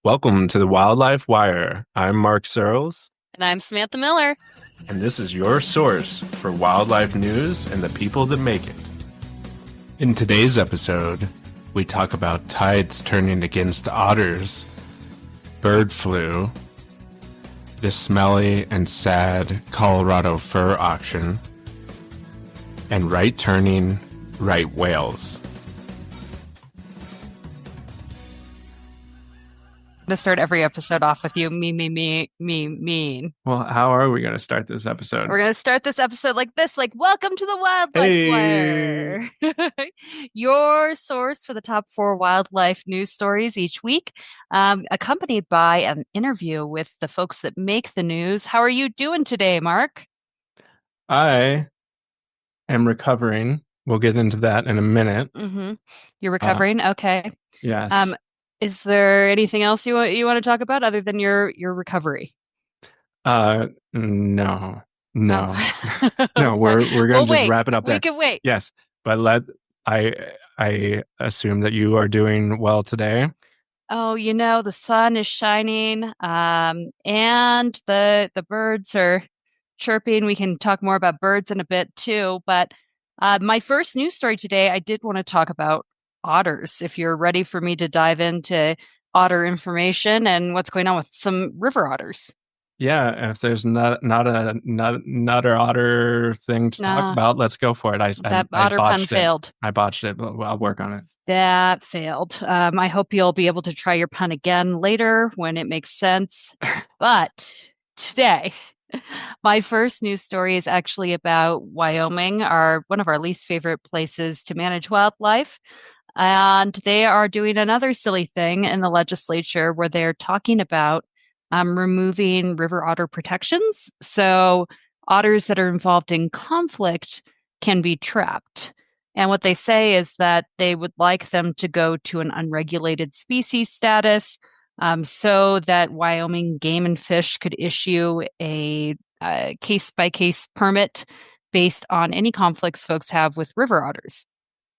Welcome to the Wildlife Wire. I'm Mark Searles, And I'm Samantha Miller. and this is your source for wildlife news and the people that make it. In today's episode, we talk about tides turning against otters, bird flu, the smelly and sad Colorado fur auction, and right turning right whales. To start every episode off with you, mean. Well, how are we going to start this episode? We're going to start this episode like this, like, welcome to the Wildlife Hey! Wire. Your source for the top four wildlife news stories each week, accompanied by an interview with the folks that make the news. How are you doing today, Mark? I am recovering. We'll get into that in a minute. Mm-hmm. You're recovering? Okay. Yes. Is there anything else you want to talk about other than your recovery? No, no, Oh. no. We're gonna Well, just wait. wrap it up We there. can wait. Yes, but I I assume that you are doing well today. Oh, the sun is shining, and the birds are chirping. We can talk more about birds in a bit too. But my first news story today, I did want to talk about otters. If you're ready for me to dive into otter information and what's going on with some river otters. Yeah, if there's not a otter thing to talk Nah, about, let's go for it. that I otter pun botched it. failed. I botched it, but I'll work on it. That failed. I hope you'll be able to try your pun again later when it makes sense. But today, my first news story is actually about Wyoming, one of our least favorite places to manage wildlife. And they are doing another silly thing in the legislature where they're talking about removing river otter protections. So otters that are involved in conflict can be trapped. And what they say is that they would like them to go to an unregulated species status, so that Wyoming Game and Fish could issue a case by case permit based on any conflicts folks have with river otters.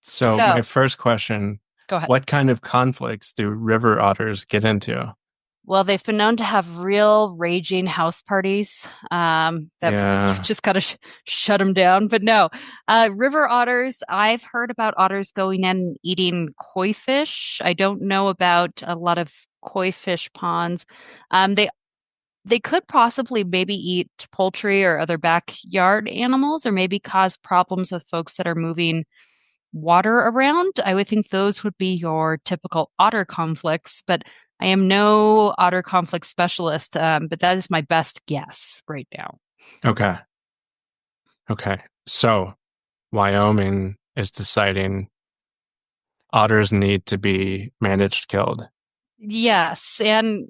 So my So first question, go ahead. what kind of conflicts do river otters get into? Well, they've been known to have real raging house parties, that you've Yeah. just got to shut them down. But no, river otters, I've heard about otters going in and eating koi fish. I don't know about a lot of koi fish ponds. They could possibly maybe eat poultry or other backyard animals, or maybe cause problems with folks that are moving water around. I would think those would be your typical otter conflicts, but I am no otter conflict specialist, but that is my best guess right now. Okay. Okay. So Wyoming is deciding otters need to be managed killed. Yes, and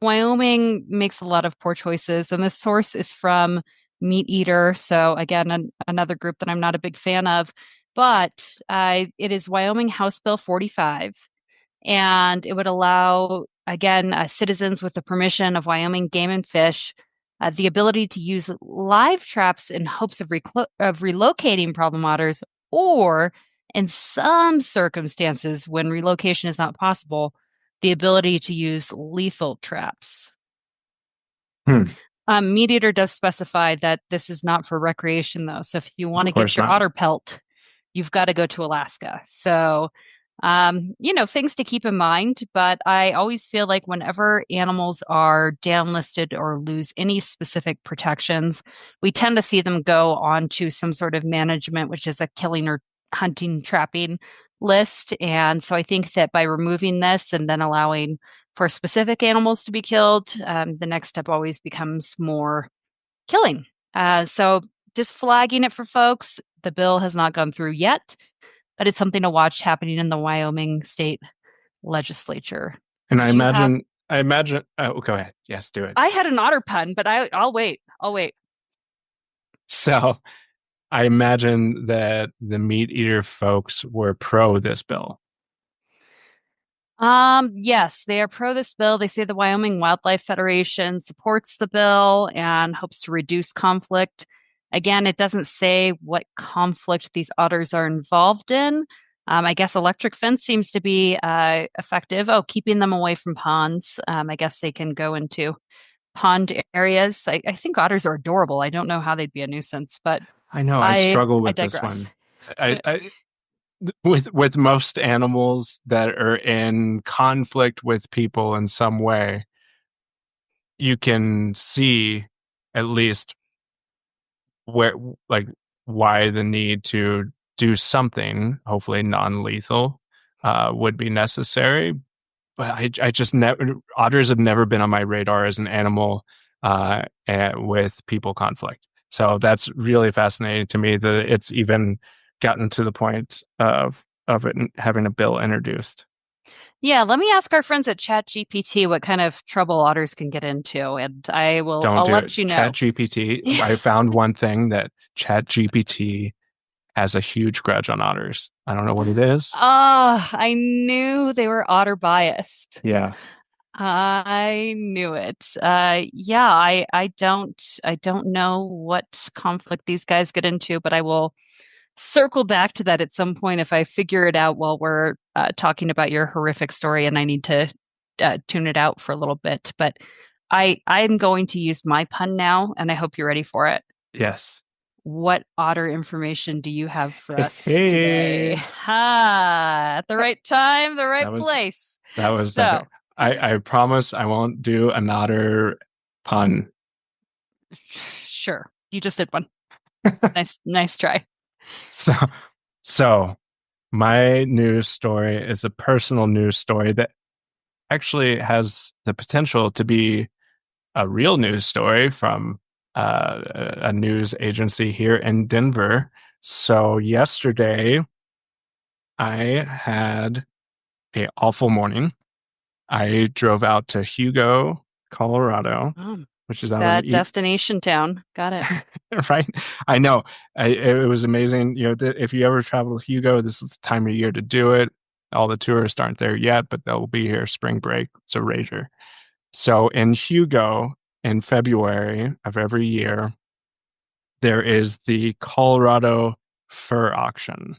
Wyoming makes a lot of poor choices, and this source is from Meat Eater. So again, another group that I'm not a big fan of, but it is Wyoming House Bill 45. And it would allow, again, citizens with the permission of Wyoming Game and Fish the ability to use live traps in hopes of relocating problem otters, or in some circumstances, when relocation is not possible, the ability to use lethal traps. Hmm. Meat Eater does specify that this is not for recreation, though. So if you want Of to get course your not. otter pelt, you've got to go to Alaska. So things to keep in mind, but I always feel like whenever animals are downlisted or lose any specific protections, we tend to see them go on to some sort of management, which is a killing or hunting, trapping list. And so I think that by removing this and then allowing for specific animals to be killed, the next step always becomes more killing. So just flagging it for folks. The bill has not gone through yet, but it's something to watch happening in the Wyoming state legislature. And Did you have? I imagine, oh, go ahead. Yes, do it. I had an otter pun, but I'll wait. I'll wait. So I imagine that the meat eater folks were pro this bill. Yes, they are pro this bill. They say the Wyoming Wildlife Federation supports the bill and hopes to reduce conflict. Again, it doesn't say what conflict these otters are involved in. I guess electric fence seems to be effective. Oh, keeping them away from ponds. I guess they can go into pond areas. I think otters are adorable. I don't know how they'd be a nuisance, but I know I I struggle I with this digress. one. I with most animals that are in conflict with people in some way, you can see at least where like why the need to do something, hopefully non-lethal, would be necessary. But I just never otters have never been on my radar as an animal with people conflict. So that's really fascinating to me that it's even gotten to the point of it having a bill introduced. Yeah, let me ask our friends at ChatGPT what kind of trouble otters can get into, and Don't I'll do it. let you Chat know. GPT. I found one thing that Chat GPT has a huge grudge on otters. I don't know what it is. Ah, I knew they were otter biased. Yeah. I knew it. Yeah, I don't know what conflict these guys get into, but I will circle back to that at some point if I figure it out while we're talking about your horrific story and I need to tune it out for a little bit. But I'm going to use my pun now, and I hope you're ready for it. Yes. What otter information do you have for us today? Hey, Ha! At the right time, the right that was place. that was better. So, I promise I won't do another pun. sure, you just did one. Nice try. So so my news story is a personal news story that actually has the potential to be a real news story from a news agency here in Denver. So yesterday I had a awful morning. I drove out to Hugo, Colorado, Oh, which is out on the that destination town. Got it. right? I know. It was amazing. If you ever travel to Hugo, this is the time of year to do it. All the tourists aren't there yet, but they'll be here spring break. It's a rager. So in Hugo, in February of every year, there is the Colorado Fur Auction.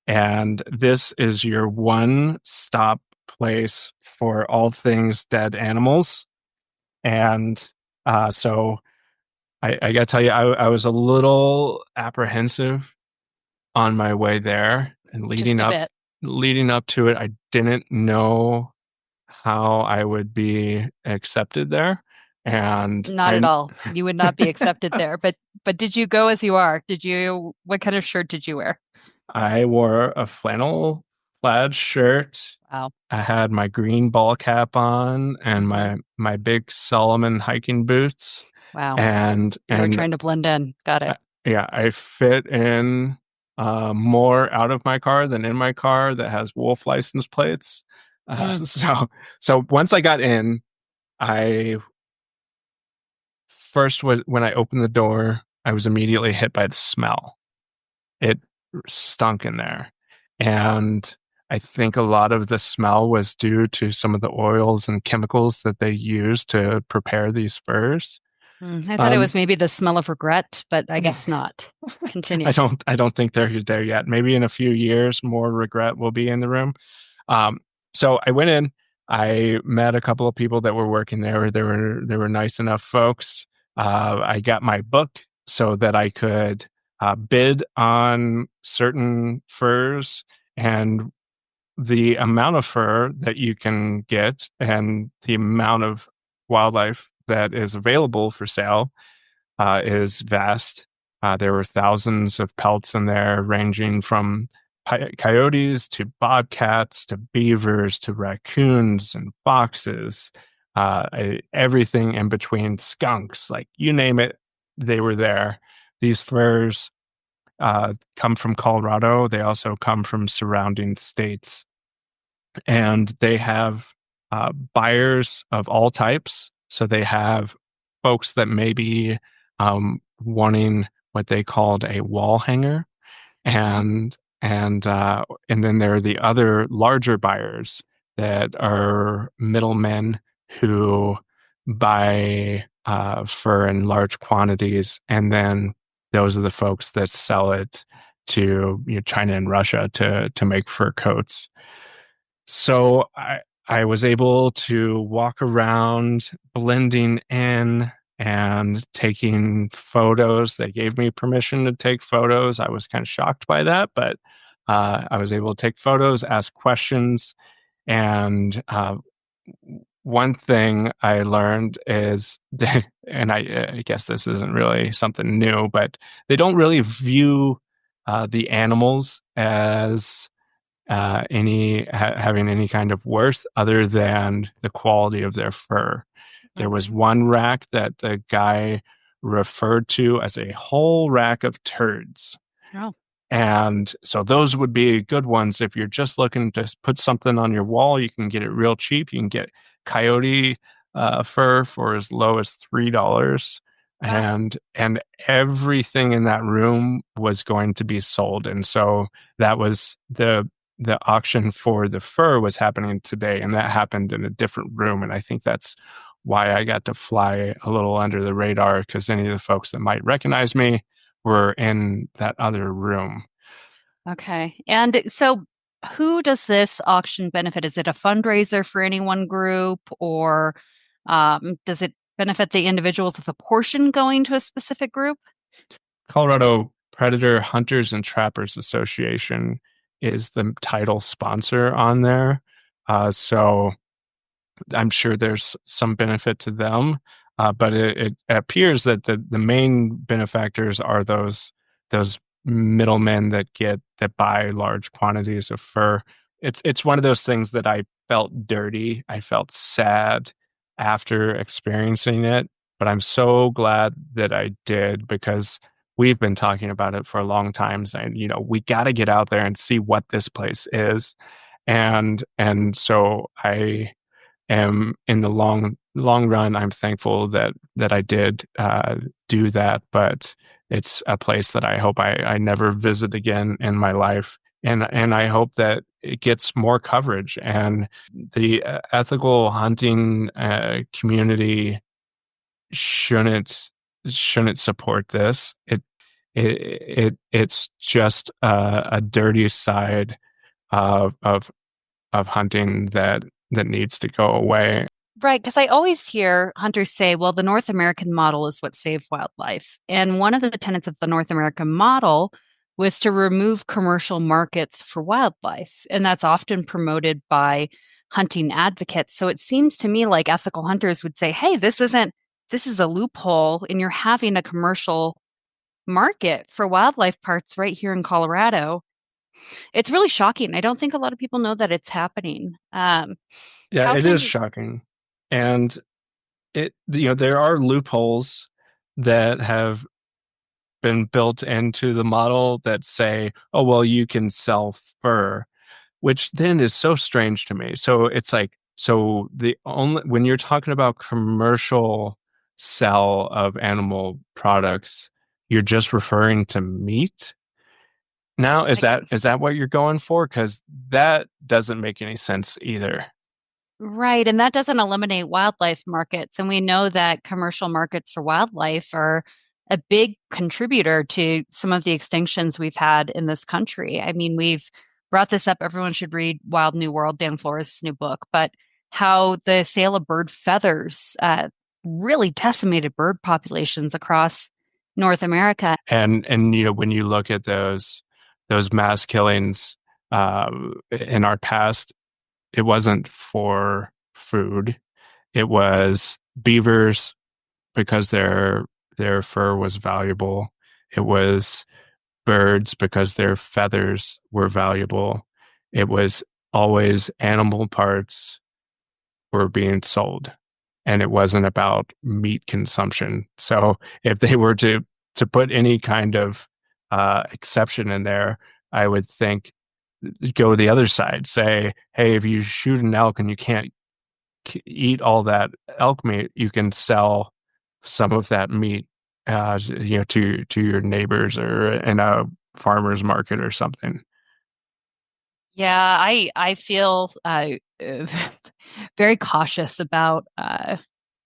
And this is your one stop place for all things dead animals. And so I got to tell you, I was a little apprehensive on my way there and Just a bit. leading up to it. I didn't know how I would be accepted there. And Not at all. You would not be accepted there. But did you go as you are? What kind of shirt did you wear? I wore a flannel plaid shirt. Wow. I had my green ball cap on and Hmm. my big Solomon hiking boots. Wow. You were And trying to blend in. Got it. yeah, I fit in more out of my car than in my car that has wolf license plates. Uh, Mm, so so once I got in, I first was when I opened the door, I was immediately hit by the smell. It stunk in there. And I think a lot of the smell was due to some of the oils and chemicals that they use to prepare these furs. I thought it Um, was maybe the smell of regret, but I guess not. Continue. I don't think they're there yet. Maybe in a few years, more regret will be in the room. Um, so I went in. I met a couple of people that were working there. They were nice enough folks. I got my book so that I could bid on certain furs and the amount of fur that you can get and the amount of wildlife that is available for sale is vast. There were thousands of pelts in there, ranging from coyotes to bobcats to beavers to raccoons and foxes, everything in between, skunks, like you name it, they were there. These furs come from Colorado. They also come from surrounding states, and they have buyers of all types. So they have folks that may be wanting what they called a wall hanger, Mhm. and then there are the other larger buyers that are middlemen who buy fur in large quantities, and then those are the folks that sell it to China and Russia to make fur coats. So I was able to walk around blending in and taking photos. They gave me permission to take photos. I was kind of shocked by that, but I was able to take photos, ask questions, and one thing I learned is that, and I guess this isn't really something new, but they don't really view the animals as having any kind of worth other than the quality of their fur. There was Mhm. one rack that the guy referred to as a whole rack of turds. Oh, And so those would be good ones. If you're just looking to put something on your wall, you can get it real cheap. You can get coyote fur for as low as $3. wow. And everything in that room was going to be sold. And so that was the auction for the fur was happening today, and that happened in a different room. And I think that's why I got to fly a little under the radar, because any of the folks that might recognize me were in that other room. Okay. And so who does this auction benefit? Is it a fundraiser for any one group, or does it benefit the individuals with a portion going to a specific group? Colorado Predator Hunters and Trappers Association is the title sponsor on there. So I'm sure there's some benefit to them, but it appears that the main benefactors are those middlemen that buy large quantities of fur. It's one of those things that I felt dirty. I felt sad after experiencing it, but I'm so glad that I did, because we've been talking about it for a long time, saying, we got to get out there and see what this place is. And so I am, in the long run, I'm thankful that I did do that. But it's a place that I hope I never visit again in my life, and I hope that it gets more coverage, and the ethical hunting community shouldn't support this. It's just a dirty side of hunting that needs to go away. Right, because I always hear hunters say, well, the North American model is what saved wildlife. And one of the tenets of the North American model was to remove commercial markets for wildlife. And that's often promoted by hunting advocates. So it seems to me like ethical hunters would say, hey, this is a loophole, and you're having a commercial market for wildlife parts right here in Colorado. It's really shocking. I don't think a lot of people know that it's happening. Yeah, How it is can shocking. And there are loopholes that have been built into the model that say, oh, well, you can sell fur, which then is so strange to me. So it's like, so the only, when you're talking about commercial sell of animal products, you're just referring to meat. Now, is like that what you're going for? Because that doesn't make any sense either. Right, and that doesn't eliminate wildlife markets. And we know that commercial markets for wildlife are a big contributor to some of the extinctions we've had in this country. I mean, we've brought this up. Everyone should read Wild New World, Dan Flores' new book, but how the sale of bird feathers really decimated bird populations across North America. And when you look at those mass killings in our past, it wasn't for food. It was beavers because their fur was valuable. It was birds because their feathers were valuable. It was always animal parts were being sold, and it wasn't about meat consumption. So if they were to put any kind of exception in there, I would think go the other side. Say, hey, if you shoot an elk and you can't eat all that elk meat, you can sell some of that meat, to your neighbors or in a farmer's market or something. Yeah, I feel very cautious about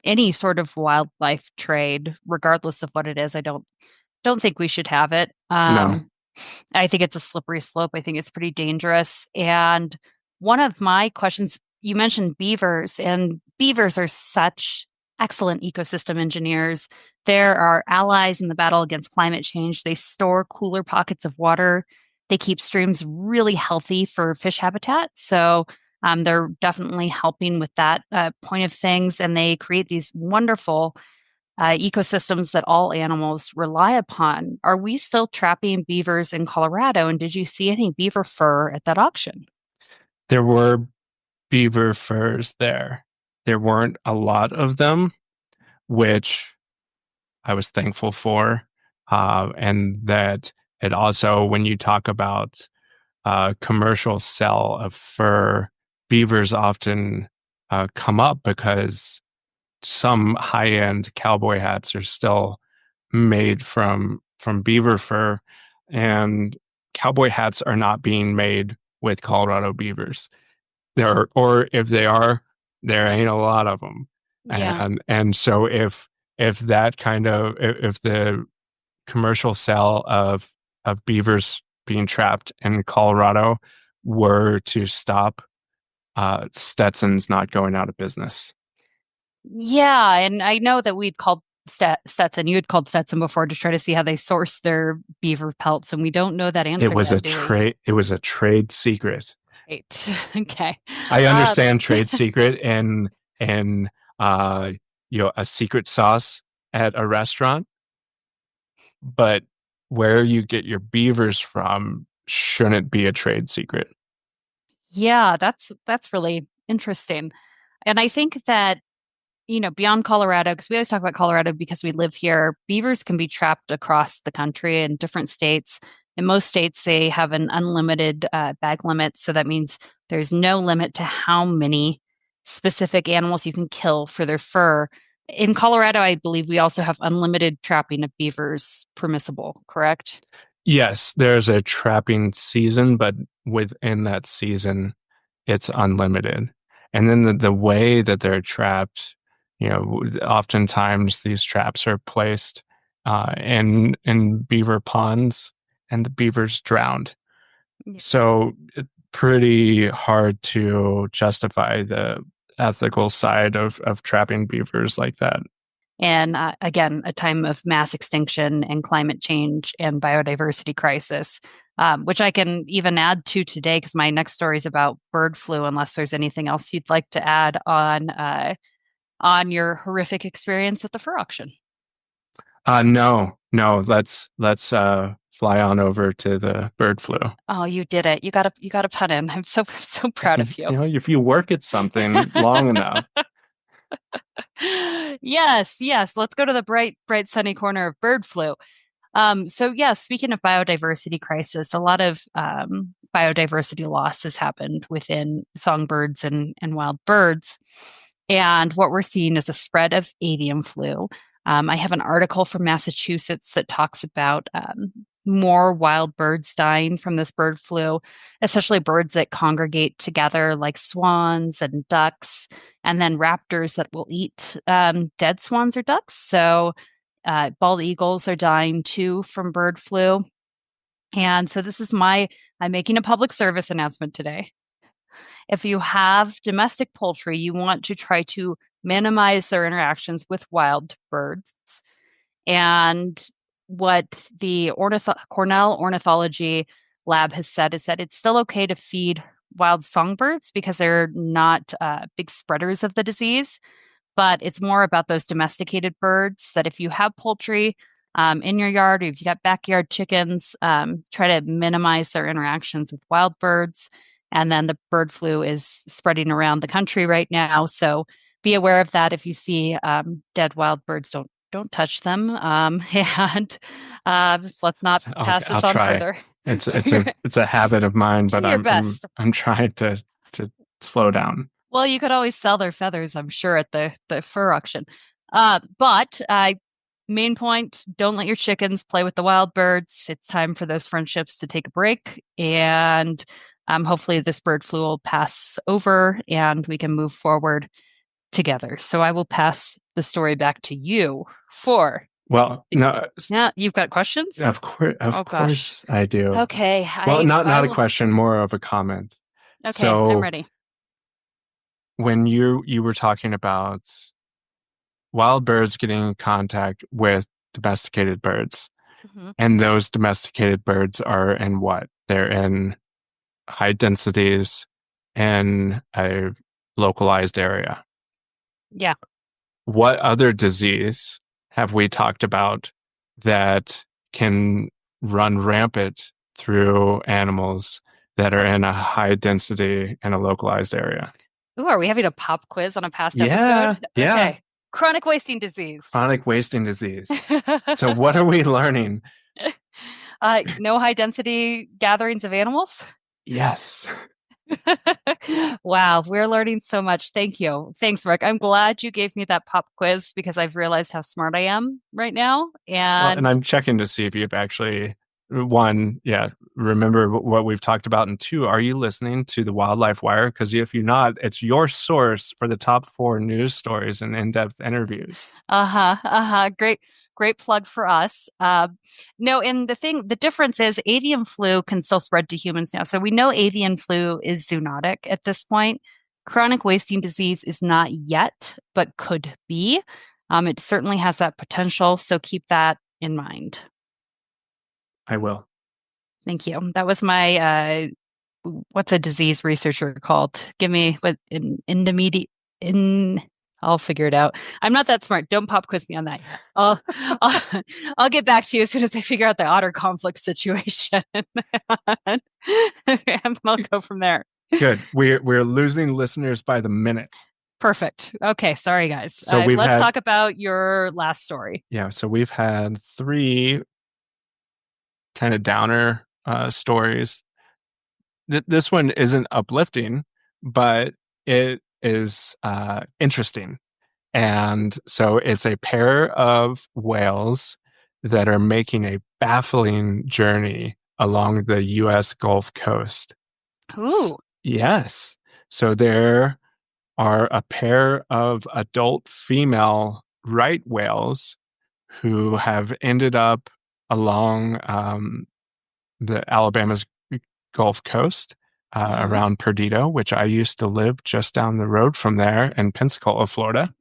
any sort of wildlife trade, regardless of what it is. I don't think we should have it. No. I think it's a slippery slope. I think it's pretty dangerous. And one of my questions, you mentioned beavers, and beavers are such excellent ecosystem engineers. They're our allies in the battle against climate change. They store cooler pockets of water. They keep streams really healthy for fish habitat. So they're definitely helping with that point of things. And they create these wonderful ecosystems that all animals rely upon. Are we still trapping beavers in Colorado? And did you see any beaver fur at that auction? There were beaver furs there. There weren't a lot of them, which I was thankful for. And that it also, when you talk about commercial sell of fur, beavers often come up because some high-end cowboy hats are still made from beaver fur, and cowboy hats are not being made with Colorado beavers. There, or if they are, there ain't a lot of them. Yeah. And so if that kind of if the commercial sale of beavers being trapped in Colorado were to stop, Stetson's not going out of business. Yeah. And I know that we'd called Stetson, you had called Stetson before to try to see how they source their beaver pelts. And we don't know that It answer was a yet, do we? trade. It was a trade secret. Right. Okay. I Uh, understand trade secret in uh a secret sauce at a restaurant, but where you get your beavers from shouldn't be a trade secret. yeah, that's really interesting. And I think that beyond Colorado, because we always talk about Colorado because we live here, beavers can be trapped across the country in different states. In most states, they have an unlimited bag limit. So that means there's no limit to how many specific animals you can kill for their fur. In Colorado, I believe we also have unlimited trapping of beavers permissible, correct? Yes, there's a trapping season, but within that season, it's unlimited. And then the way that they're trapped, oftentimes these traps are placed in beaver ponds, and the beavers drowned. Yes. So pretty hard to justify the ethical side of trapping beavers like that. And again, a time of mass extinction and climate change and biodiversity crisis, which I can even add to today because my next story is about bird flu. Unless there's anything else you'd like to add on your horrific experience at the fur auction. No, no, let's fly on over to the bird flu. Oh, you did it! You got a pun in. I'm so proud of you. If you work at something long enough. Yes, yes. Let's go to the bright sunny corner of bird flu. So yeah, speaking of biodiversity crisis, a lot of biodiversity loss has happened within songbirds and wild birds. And what we're seeing is a spread of avian flu. I have an article from Massachusetts that talks about more wild birds dying from this bird flu, especially birds that congregate together, like swans and ducks, and then raptors that will eat dead swans or ducks. So, bald eagles are dying too from bird flu. And so, I'm making a public service announcement today. If you have domestic poultry, you want to try to minimize their interactions with wild birds. And what the Cornell Ornithology Lab has said is that it's still okay to feed wild songbirds because they're not big spreaders of the disease, but it's more about those domesticated birds that if you have poultry in your yard or if you got backyard chickens, try to minimize their interactions with wild birds. And then the bird flu is spreading around the country right now. So be aware of that. If you see dead wild birds, don't touch them. And let's not Okay, pass I'll this on try. further. It's Do it's your, a it's a habit of mine, do but your I'm best. I'm trying to slow down. Well, you could always sell their feathers, I'm sure, at the fur auction. But main point, don't let your chickens play with the wild birds. It's time for those friendships to take a break. And hopefully this bird flu will pass over and we can move forward together. So I will pass the story back to you for Well, no, Yeah, you've got questions? of Oh gosh. course I do. Okay, Well, I not a will. question, more of a comment. Okay, I'm So ready. when you were talking about wild birds getting in contact with domesticated birds, Hmm. and those domesticated birds are in what? They're in high densities in a localized area. Yeah. What other disease have we talked about that can run rampant through animals that are in a high density in a localized area? Ooh, are we having a pop quiz on a past Yeah, episode? yeah. Okay. Chronic wasting disease. Chronic wasting disease. So what are we learning? No high density gatherings of animals? Yes. Wow, we're learning so much. Thank you. Thanks, Rick. I'm glad you gave me that pop quiz because I've realized how smart I am right now. Well, and And I'm checking to see if you've actually, one, yeah, remember what we've talked about, and two, are you listening to the Wildlife Wire? Because if you're not, it's your source for the top four news stories and in-depth interviews. uh-huh, uh-huh. Great plug for us. No, and the difference is avian flu can still spread to humans now. So we know avian flu is zoonotic at this point. Chronic wasting disease is not yet, but could be. It certainly has that potential, so keep that in mind. I will. Thank you. That was my what's a disease researcher called? Give me what in intermediate in I'll figure it out. I'm not that smart. Don't pop quiz me on that yet. I'll, I'll get back to you as soon as I figure out the otter conflict situation. And I'll go from there. Good. We're losing listeners by the minute. Perfect. Okay, sorry guys. So we've Let's had, talk about your last story. yeah, so we've had three kind of downer stories. This one isn't uplifting, but it is interesting. And so it's a pair of whales that are making a baffling journey along the US Gulf Coast. Ooh. Yes. So there are a pair of adult female right whales who have ended up along the Alabama's Gulf Coast Hmm. around Perdido, which I used to live just down the road from there in Pensacola, Florida.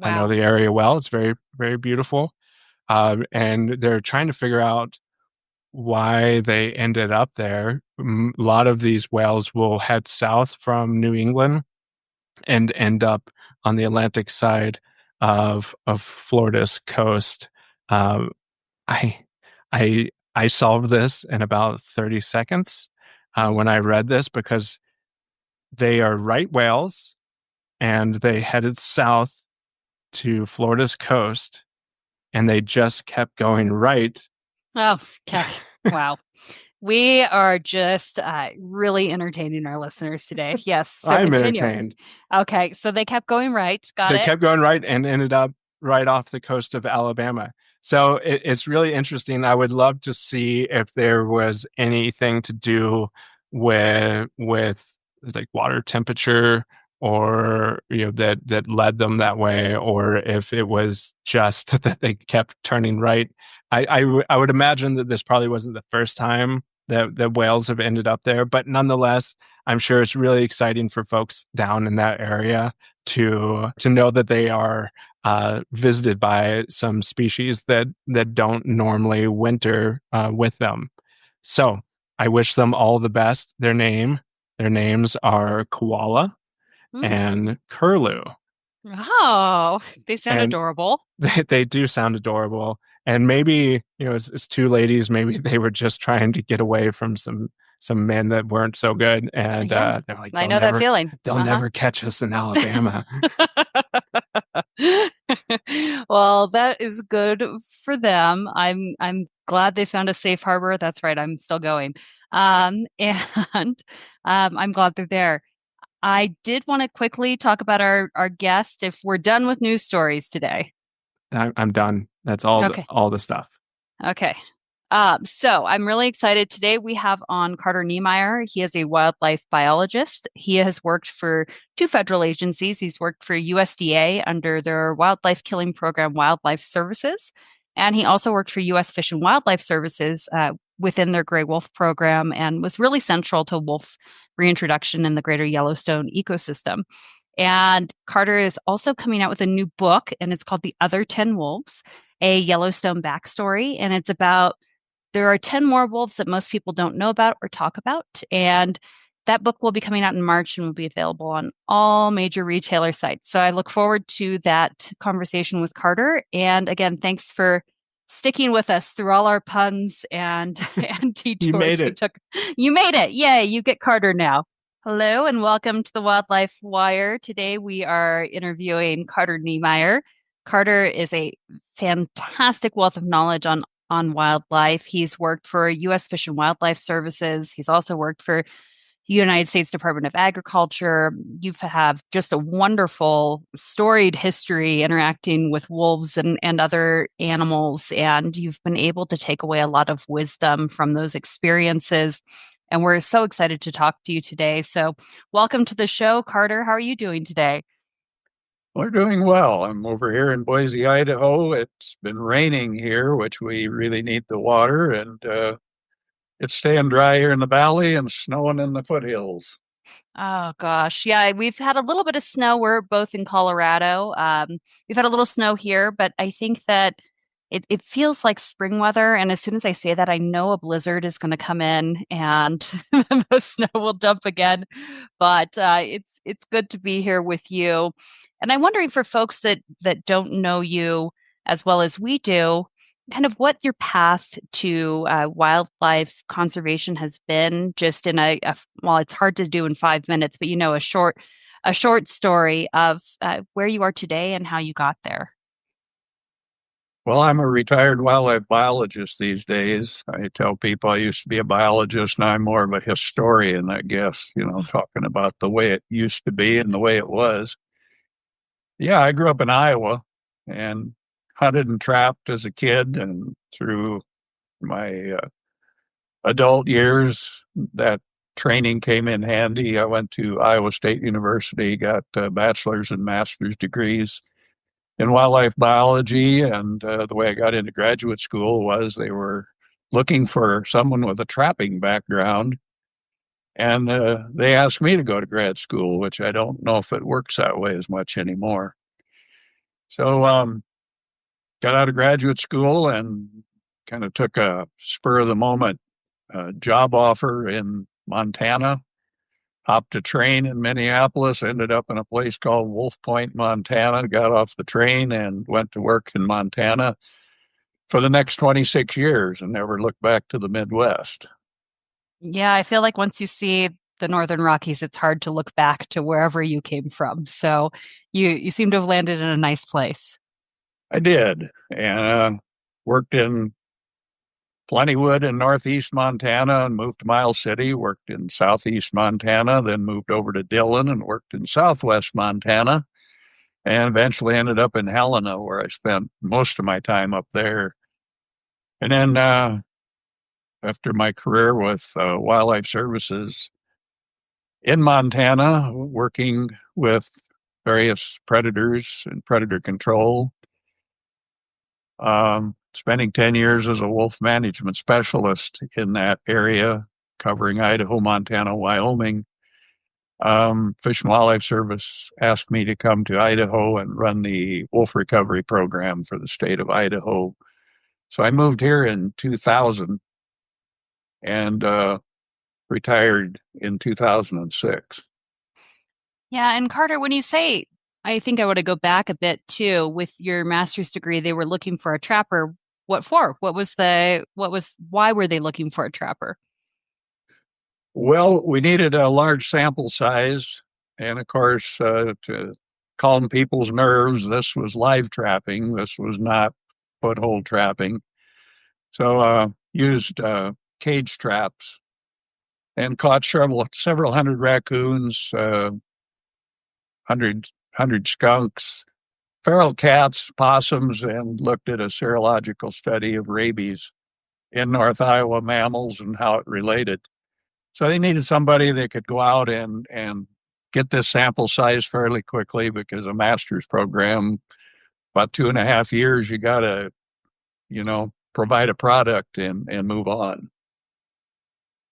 I know Wow. the area well. It's very, very beautiful. And they're trying to figure out why they ended up there. A lot of these whales will head south from New England and end up on the Atlantic side of Florida's coast. Um, I I solved this in about 30 seconds when I read this because they are right whales and they headed south to Florida's coast and they just kept going right. Oh, okay. Wow. We are just really entertaining our listeners today. Yes. So I'm continuing. entertained. Okay. So they kept going right. Got They it. kept going right and ended up right off the coast of Alabama. So it's really interesting. I would love to see if there was anything to do with like water temperature or that led them that way, or if it was just that they kept turning right. I would imagine that this probably wasn't the first time that whales have ended up there, but nonetheless, I'm sure it's really exciting for folks down in that area to know that they are visited by some species that don't normally winter with them. So I wish them all the best. Their names are Koala Hmm. and Curlew, Oh, they sound and adorable. they do sound adorable. And maybe it's two ladies. Maybe they were just trying to get away from some men that weren't so good, and Yeah, they're like, I know that feeling. they'll Uh-huh. never catch us in Alabama. Well, that is good for them. I'm glad they found a safe harbor. That's right. I'm still going. And I'm glad they're there. I did want to quickly talk about our guest if we're done with news stories today. I'm done. That's Okay. all the stuff. Okay. So I'm really excited. Today we have on Carter Niemeyer. He is a wildlife biologist. He has worked for two federal agencies. He's worked for USDA under their wildlife killing program, Wildlife Services. And he also worked for U.S. Fish and Wildlife Services within their gray wolf program and was really central to wolf reintroduction in the greater Yellowstone ecosystem. And Carter is also coming out with a new book, and it's called The Other 10 Wolves, a Yellowstone Backstory. And it's about there are 10 more wolves that most people don't know about or talk about. And that book will be coming out in March and will be available on all major retailer sites. So I look forward to that conversation with Carter. And again, thanks for sticking with us through all our puns and, and You detours made we it. took. You made it. Yay, you get Carter now. Hello and welcome to the Wildlife Wire. Today we are interviewing Carter Niemeyer. Carter is a fantastic wealth of knowledge on wildlife. He's worked for U.S. Fish and Wildlife Services. He's also worked for the United States Department of Agriculture. You have just a wonderful, storied history interacting with wolves and other animals, and you've been able to take away a lot of wisdom from those experiences. And we're so excited to talk to you today. So, welcome to the show, Carter. How are you doing today? We're doing well. I'm over here in Boise, Idaho. It's been raining here, which we really need the water, and it's staying dry here in the valley and snowing in the foothills. Oh gosh. Yeah, we've had a little bit of snow. We're both in Colorado. We've had a little snow here, but I think that it feels like spring weather. And as soon as I say that, I know a blizzard is going to come in and the snow will dump again. But it's good to be here with you. And I'm wondering for folks that don't know you as well as we do, kind of what your path to wildlife conservation has been just in well, it's hard to do in 5 minutes, but a short story of where you are today and how you got there. Well, I'm a retired wildlife biologist these days. I tell people I used to be a biologist, now I'm more of a historian, I guess, talking about the way it used to be and the way it was. Yeah, I grew up in Iowa and hunted and trapped as a kid, and through my adult years, that training came in handy. I went to Iowa State University, got bachelor's and master's degrees in wildlife biology. And the way I got into graduate school was they were looking for someone with a trapping background. And they asked me to go to grad school, which I don't know if it works that way as much anymore. So got out of graduate school and kind of took a spur of the moment job offer in Montana, hopped a train in Minneapolis, ended up in a place called Wolf Point, Montana, got off the train and went to work in Montana for the next 26 years and never looked back to the Midwest. Yeah, I feel like once you see the Northern Rockies, it's hard to look back to wherever you came from. So you seem to have landed in a nice place. I did, and worked in Plentywood in northeast Montana and moved to Miles City, worked in southeast Montana, then moved over to Dillon and worked in southwest Montana, and eventually ended up in Helena, where I spent most of my time up there. And then after my career with Wildlife Services in Montana, working with various predators and predator control, spending 10 years as a wolf management specialist in that area, covering Idaho, Montana, Wyoming. Fish and Wildlife Service asked me to come to Idaho and run the wolf recovery program for the state of Idaho. So I moved here in 2000 and retired in 2006. Yeah, and Carter, when you say, I think I want to go back a bit too, with your master's degree, they were looking for a trapper. What for? Why were they looking for a trapper? Well, we needed a large sample size, and of course, to calm people's nerves, this was live trapping. This was not foothold trapping. So, used cage traps and caught several hundred raccoons, hundred skunks, feral cats, possums, and looked at a serological study of rabies in North Iowa mammals and how it related. So they needed somebody that could go out and get this sample size fairly quickly because a master's program, about 2.5 years, you provide a product and move on.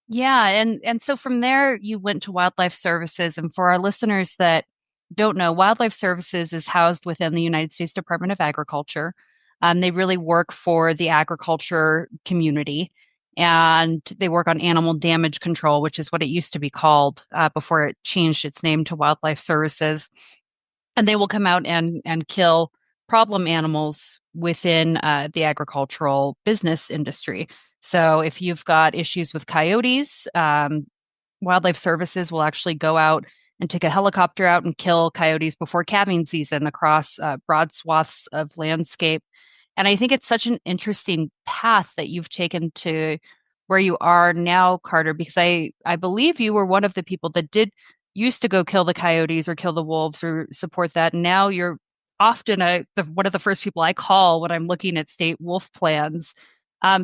Yeah, and so from there you went to Wildlife Services, and for our listeners that don't know, Wildlife Services is housed within the United States Department of Agriculture. They really work for the agriculture community, and they work on animal damage control, which is what it used to be called before it changed its name to Wildlife Services. And they will come out and kill problem animals within the agricultural business industry. So if you've got issues with coyotes, Wildlife Services will actually go out and take a helicopter out and kill coyotes before calving season across broad swaths of landscape. And I think it's such an interesting path that you've taken to where you are now, Carter, because I believe you were one of the people that did used to go kill the coyotes or kill the wolves or support that. And now you're often one of the first people I call when I'm looking at state wolf plans.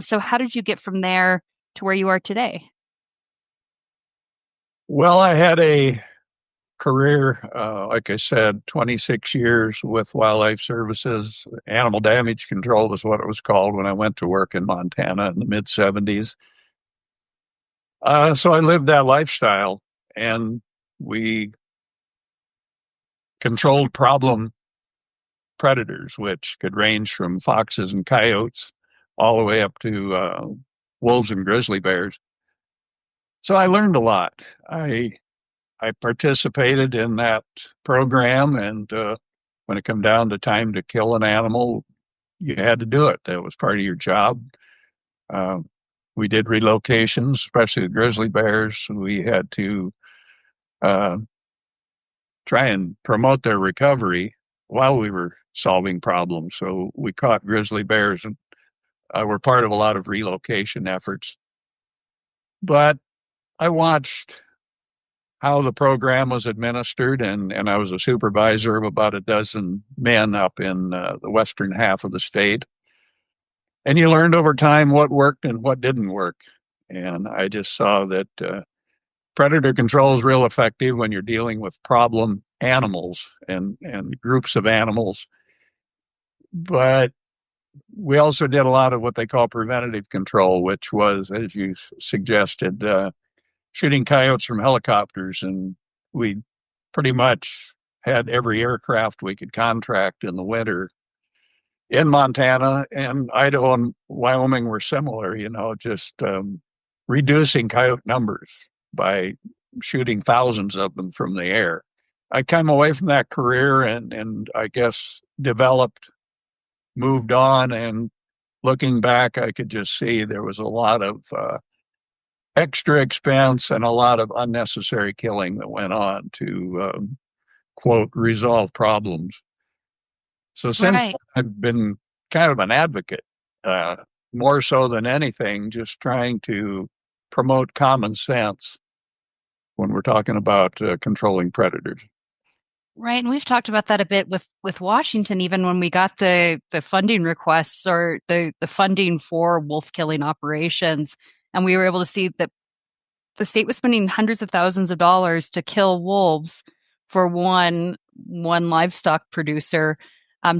So how did you get from there to where you are today? Well, I had a career, like I said, 26 years with Wildlife Services. Animal damage control is what it was called when I went to work in Montana in the mid 70s. So I lived that lifestyle, and we controlled problem predators, which could range from foxes and coyotes all the way up to wolves and grizzly bears. So I learned a lot. I participated in that program, and when it came down to time to kill an animal, you had to do it. That was part of your job. Uh, we did relocations, especially the grizzly bears. We had to try and promote their recovery while we were solving problems. So we caught grizzly bears and were part of a lot of relocation efforts. But I watched how the program was administered, and I was a supervisor of about a dozen men up in the western half of the state. And you learned over time what worked and what didn't work. And I just saw that predator control is real effective when you're dealing with problem animals and groups of animals. But we also did a lot of what they call preventative control, which was, as you suggested, shooting coyotes from helicopters. And we pretty much had every aircraft we could contract in the winter in Montana, and Idaho and Wyoming were similar, just reducing coyote numbers by shooting thousands of them from the air. I came away from that career and I guess moved on, and looking back, I could just see there was a lot of extra expense and a lot of unnecessary killing that went on to, quote, resolve problems. So since Right. I've been kind of an advocate, more so than anything, just trying to promote common sense when we're talking about controlling predators. Right. And we've talked about that a bit with Washington, even when we got the funding requests or the funding for wolf killing operations. And we were able to see that the state was spending hundreds of thousands of dollars to kill wolves for one livestock producer,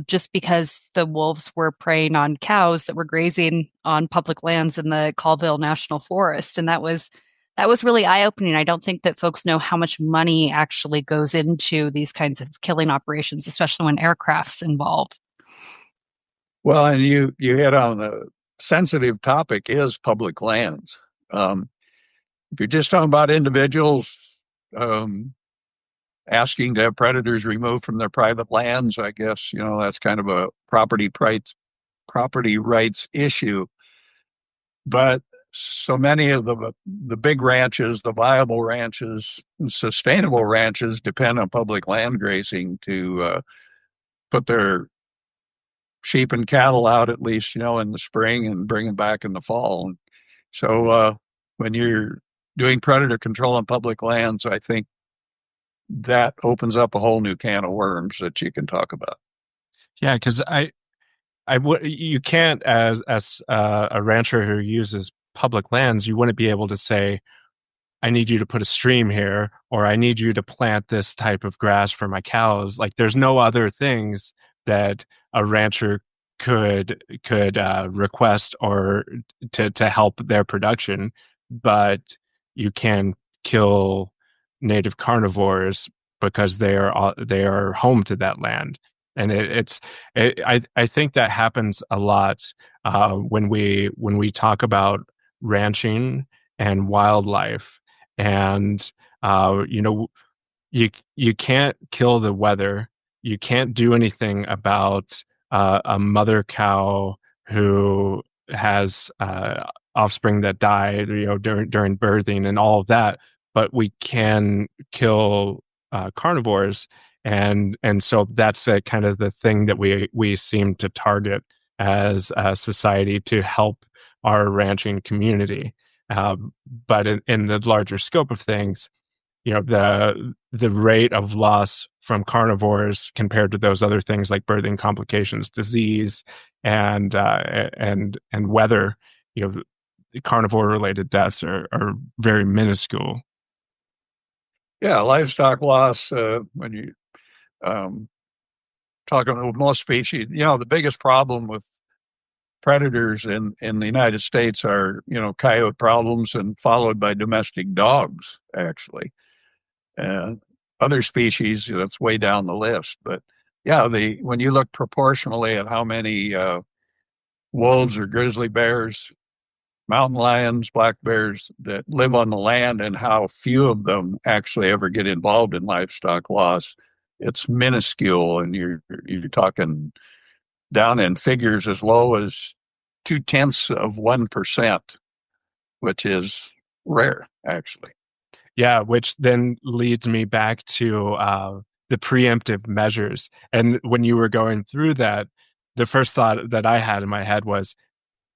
just because the wolves were preying on cows that were grazing on public lands in the Colville National Forest. And that was really eye-opening. I don't think that folks know how much money actually goes into these kinds of killing operations, especially when aircraft's involved. Well, and you hit on the sensitive topic is public lands. If you're just talking about individuals asking to have predators removed from their private lands, I guess, that's kind of a property rights issue. But so many of the big ranches, the viable ranches, sustainable ranches depend on public land grazing to put their sheep and cattle out at least, in the spring and bring them back in the fall. So when you're doing predator control on public lands, I think that opens up a whole new can of worms that you can talk about. Yeah, because you can't, as a rancher who uses public lands, you wouldn't be able to say, I need you to put a stream here, or I need you to plant this type of grass for my cows. Like, there's no other things that a rancher could request or to help their production, but you can kill native carnivores because they are home to that land. And I think that happens a lot when we talk about ranching and wildlife, and you know, you can't kill the weather. You can't do anything about a mother cow who has offspring that die, during birthing and all of that. But we can kill carnivores, and so that's kind of the thing that we seem to target as a society to help our ranching community. But in the larger scope of things, the rate of loss from carnivores compared to those other things like birthing complications, disease, and weather, carnivore related deaths are very minuscule. Yeah, livestock loss, when you talking with most species, the biggest problem with predators in the United States are, coyote problems, and followed by domestic dogs, actually. And other species, that's way down the list. But yeah, when you look proportionally at how many wolves or grizzly bears, mountain lions, black bears that live on the land, and how few of them actually ever get involved in livestock loss, it's minuscule. And you're talking down in figures as low as 0.2%, which is rare, actually. Yeah, which then leads me back to the preemptive measures. And when you were going through that, the first thought that I had in my head was,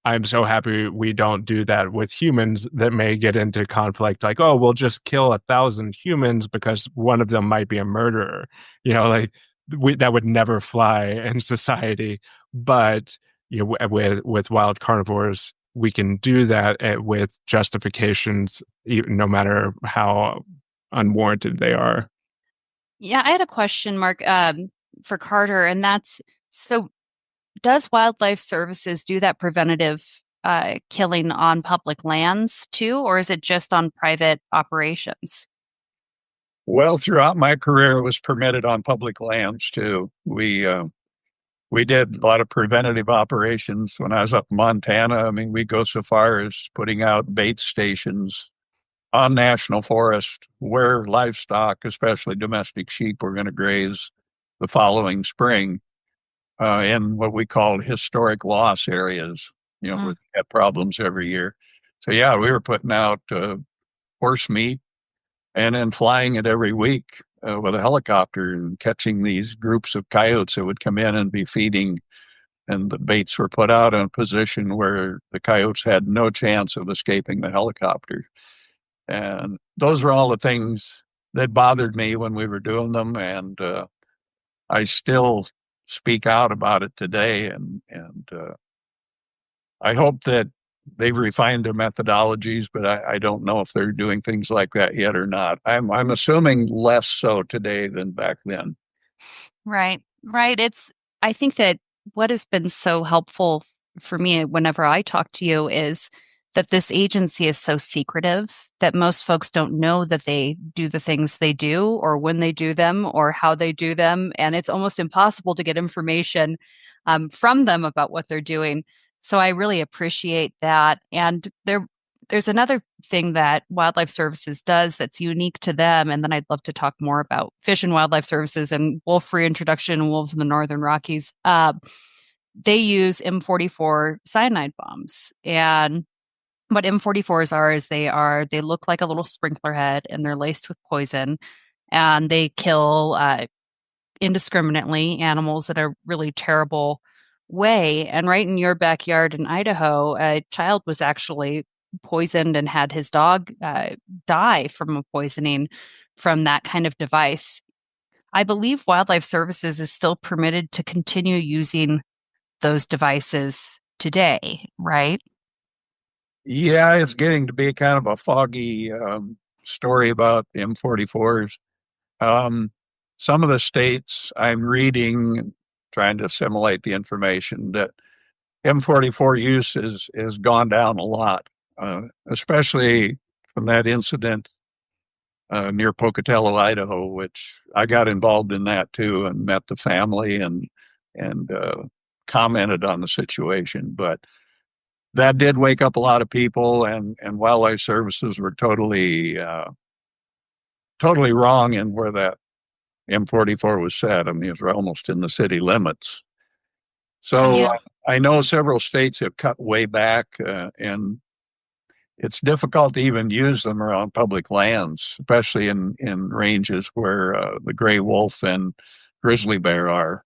I'm so happy we don't do that with humans that may get into conflict. Like, oh, we'll just kill 1,000 humans because one of them might be a murderer. Like that would never fly in society. But with wild carnivores, we can do that with justifications, no matter how unwarranted they are. Yeah, I had a question, Mark, for Carter, and that's so does Wildlife Services do that preventative killing on public lands too, or is it just on private operations? Well, throughout my career, it was permitted on public lands too. We did a lot of preventative operations when I was up in Montana. I mean, we go so far as putting out bait stations on national forest where livestock, especially domestic sheep, were going to graze the following spring, in what we called historic loss areas, where we had problems every year. So yeah, we were putting out horse meat and then flying it every week with a helicopter and catching these groups of coyotes that would come in and be feeding. And the baits were put out in a position where the coyotes had no chance of escaping the helicopter. And those were all the things that bothered me when we were doing them. And I still speak out about it today. And I hope that they've refined their methodologies, but I don't know if they're doing things like that yet or not. I'm assuming less so today than back then. Right, right. I think that what has been so helpful for me whenever I talk to you is that this agency is so secretive that most folks don't know that they do the things they do or when they do them or how they do them. And it's almost impossible to get information from them about what they're doing. So I really appreciate that. And there's another thing that Wildlife Services does that's unique to them. And then I'd love to talk more about Fish and Wildlife Services and wolf reintroduction and wolves in the Northern Rockies. They use M44 cyanide bombs. And what M44s are is they look like a little sprinkler head and they're laced with poison. And they kill indiscriminately animals in a really terrible way. And right in your backyard in Idaho, a child was actually poisoned and had his dog die from a poisoning from that kind of device. I believe Wildlife Services is still permitted to continue using those devices today, right? Yeah, it's getting to be kind of a foggy story about M44s. Some of the states I'm reading trying to assimilate the information that M44 use is gone down a lot, especially from that incident near Pocatello, Idaho, which I got involved in that too and met the family and commented on the situation. But that did wake up a lot of people, and wildlife services were totally wrong in where that M44 was set. I mean, it was almost in the city limits. So Yeah. I know several states have cut way back, and it's difficult to even use them around public lands, especially in ranges where the gray wolf and grizzly bear are,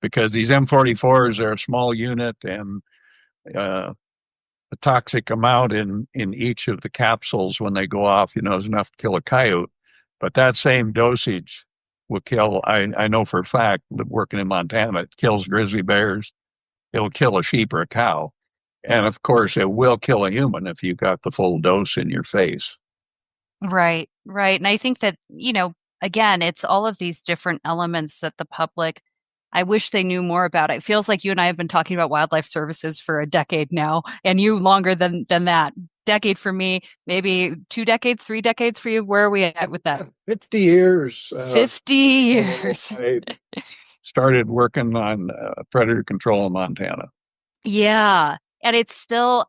because these M44s are a small unit, and the toxic amount in each of the capsules when they go off, is enough to kill a coyote. But that same dosage will kill, I know for a fact, working in Montana, it kills grizzly bears. It'll kill a sheep or a cow. And of course, it will kill a human if you got the full dose in your face. Right, right. And I think that, again, it's all of these different elements that the public, I wish they knew more about. It feels like you and I have been talking about wildlife services for a decade now, and you longer than that. Decade for me, maybe 2 decades, 3 decades for you. Where are we at with that? 50 years. 50 years. I started working on predator control in Montana. Yeah. And it still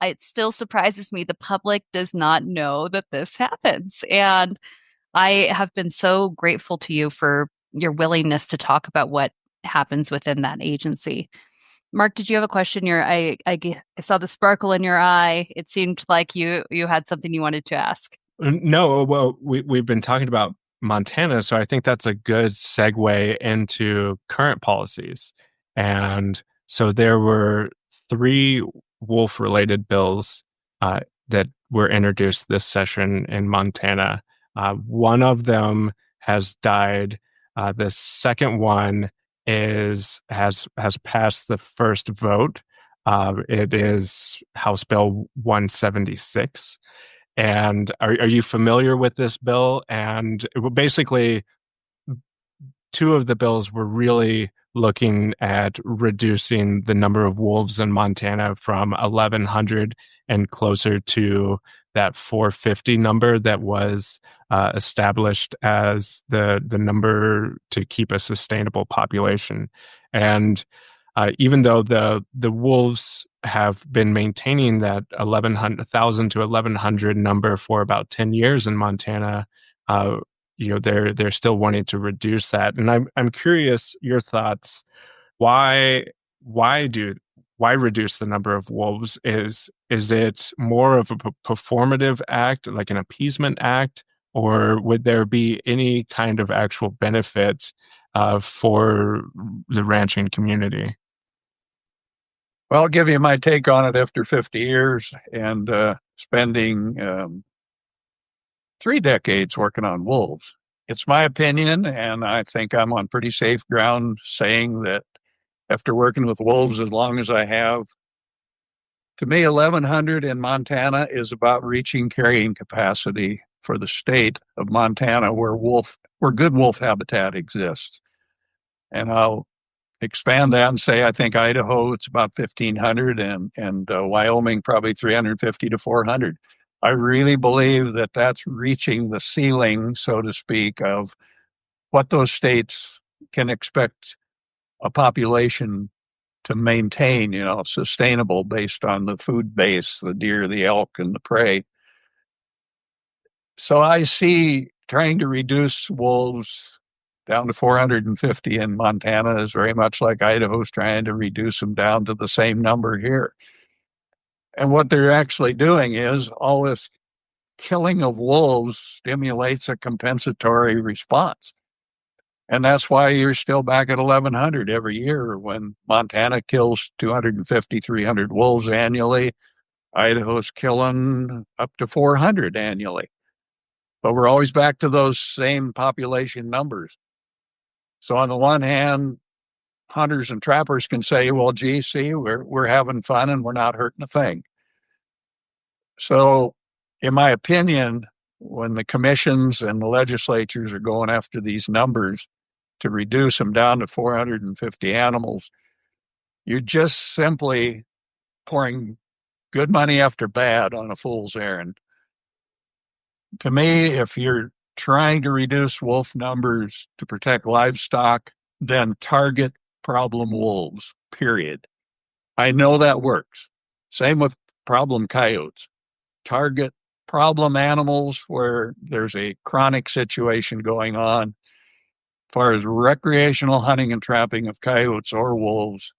surprises me. The public does not know that this happens. And I have been so grateful to you for your willingness to talk about what happens within that agency. Mark, did you have a question? I saw the sparkle in your eye. It seemed like you had something you wanted to ask. No, well, we've been talking about Montana, so I think that's a good segue into current policies. And so there were 3 wolf-related bills that were introduced this session in Montana. One of them has died. The second one has passed the first vote. It is House Bill 176. And are you familiar with this bill? And basically, 2 of the bills were really looking at reducing the number of wolves in Montana from 1,100 and closer to that 450 number that was established as the number to keep a sustainable population. And even though the wolves have been maintaining that 1,000 to 1,100 number for about 10 years in Montana, they're still wanting to reduce that. And I'm curious your thoughts. Why reduce the number of wolves? Is it more of a performative act, like an appeasement act, or would there be any kind of actual benefit for the ranching community? Well, I'll give you my take on it after 50 years and spending 3 decades working on wolves. It's my opinion, and I think I'm on pretty safe ground saying that after working with wolves as long as I have, to me, 1,100 in Montana is about reaching carrying capacity for the state of Montana where good wolf habitat exists. And I'll expand that and say I think Idaho, it's about 1,500 and Wyoming, probably 350 to 400. I really believe that that's reaching the ceiling, so to speak, of what those states can expect a population to maintain, sustainable based on the food base, the deer, the elk, and the prey. So I see trying to reduce wolves down to 450 in Montana is very much like Idaho's trying to reduce them down to the same number here. And what they're actually doing is all this killing of wolves stimulates a compensatory response. And that's why you're still back at 1,100 every year when Montana kills 250, 300 wolves annually. Idaho's killing up to 400 annually. But we're always back to those same population numbers. So on the one hand, hunters and trappers can say, well, gee, see, we're having fun and we're not hurting a thing. So in my opinion, when the commissions and the legislatures are going after these numbers to reduce them down to 450 animals, you're just simply pouring good money after bad on a fool's errand. To me, if you're trying to reduce wolf numbers to protect livestock, then target problem wolves, period. I know that works. Same with problem coyotes. Target problem animals where there's a chronic situation going on. As far as recreational hunting and trapping of coyotes or wolves,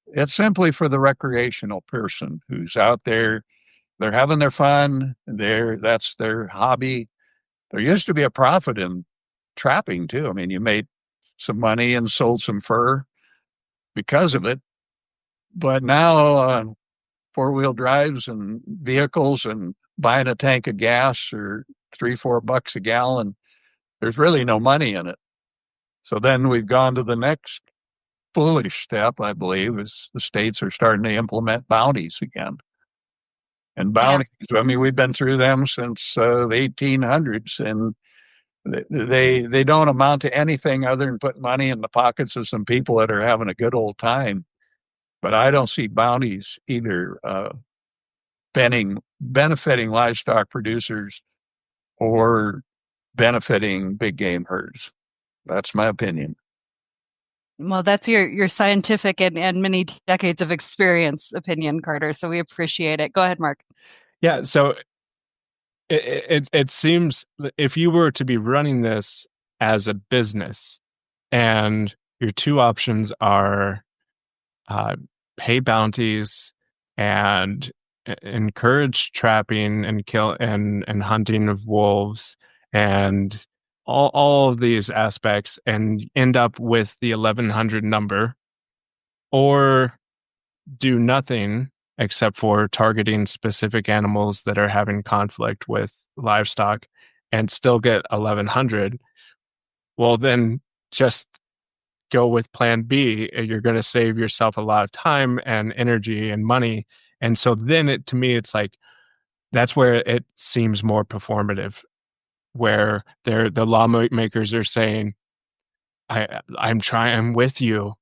it's simply for the recreational person who's out there. They're having their fun. That's their hobby. There used to be a profit in trapping too. I mean, you made some money and sold some fur because of it. But now, four-wheel drives and vehicles and buying a tank of gas or $3-4 a gallon, there's really no money in it. So then we've gone to the next foolish step, I believe, is the states are starting to implement bounties again. And bounties, I mean, we've been through them since the 1800s, and they don't amount to anything other than putting money in the pockets of some people that are having a good old time. But I don't see bounties either benefiting livestock producers or benefiting big game herds. That's my opinion. Well, that's your scientific and many decades of experience opinion, Carter. So we appreciate it. Go ahead, Mark. Yeah. So it seems if you were to be running this as a business and your two options are pay bounties and encourage trapping and kill and hunting of wolves and all of these aspects and end up with the 1100 number, or do nothing except for targeting specific animals that are having conflict with livestock and still get 1100, well, then just go with plan B. You're going to save yourself a lot of time and energy and money. And so then to me, it's like, that's where it seems more performative, where the lawmakers are saying, I'm with you.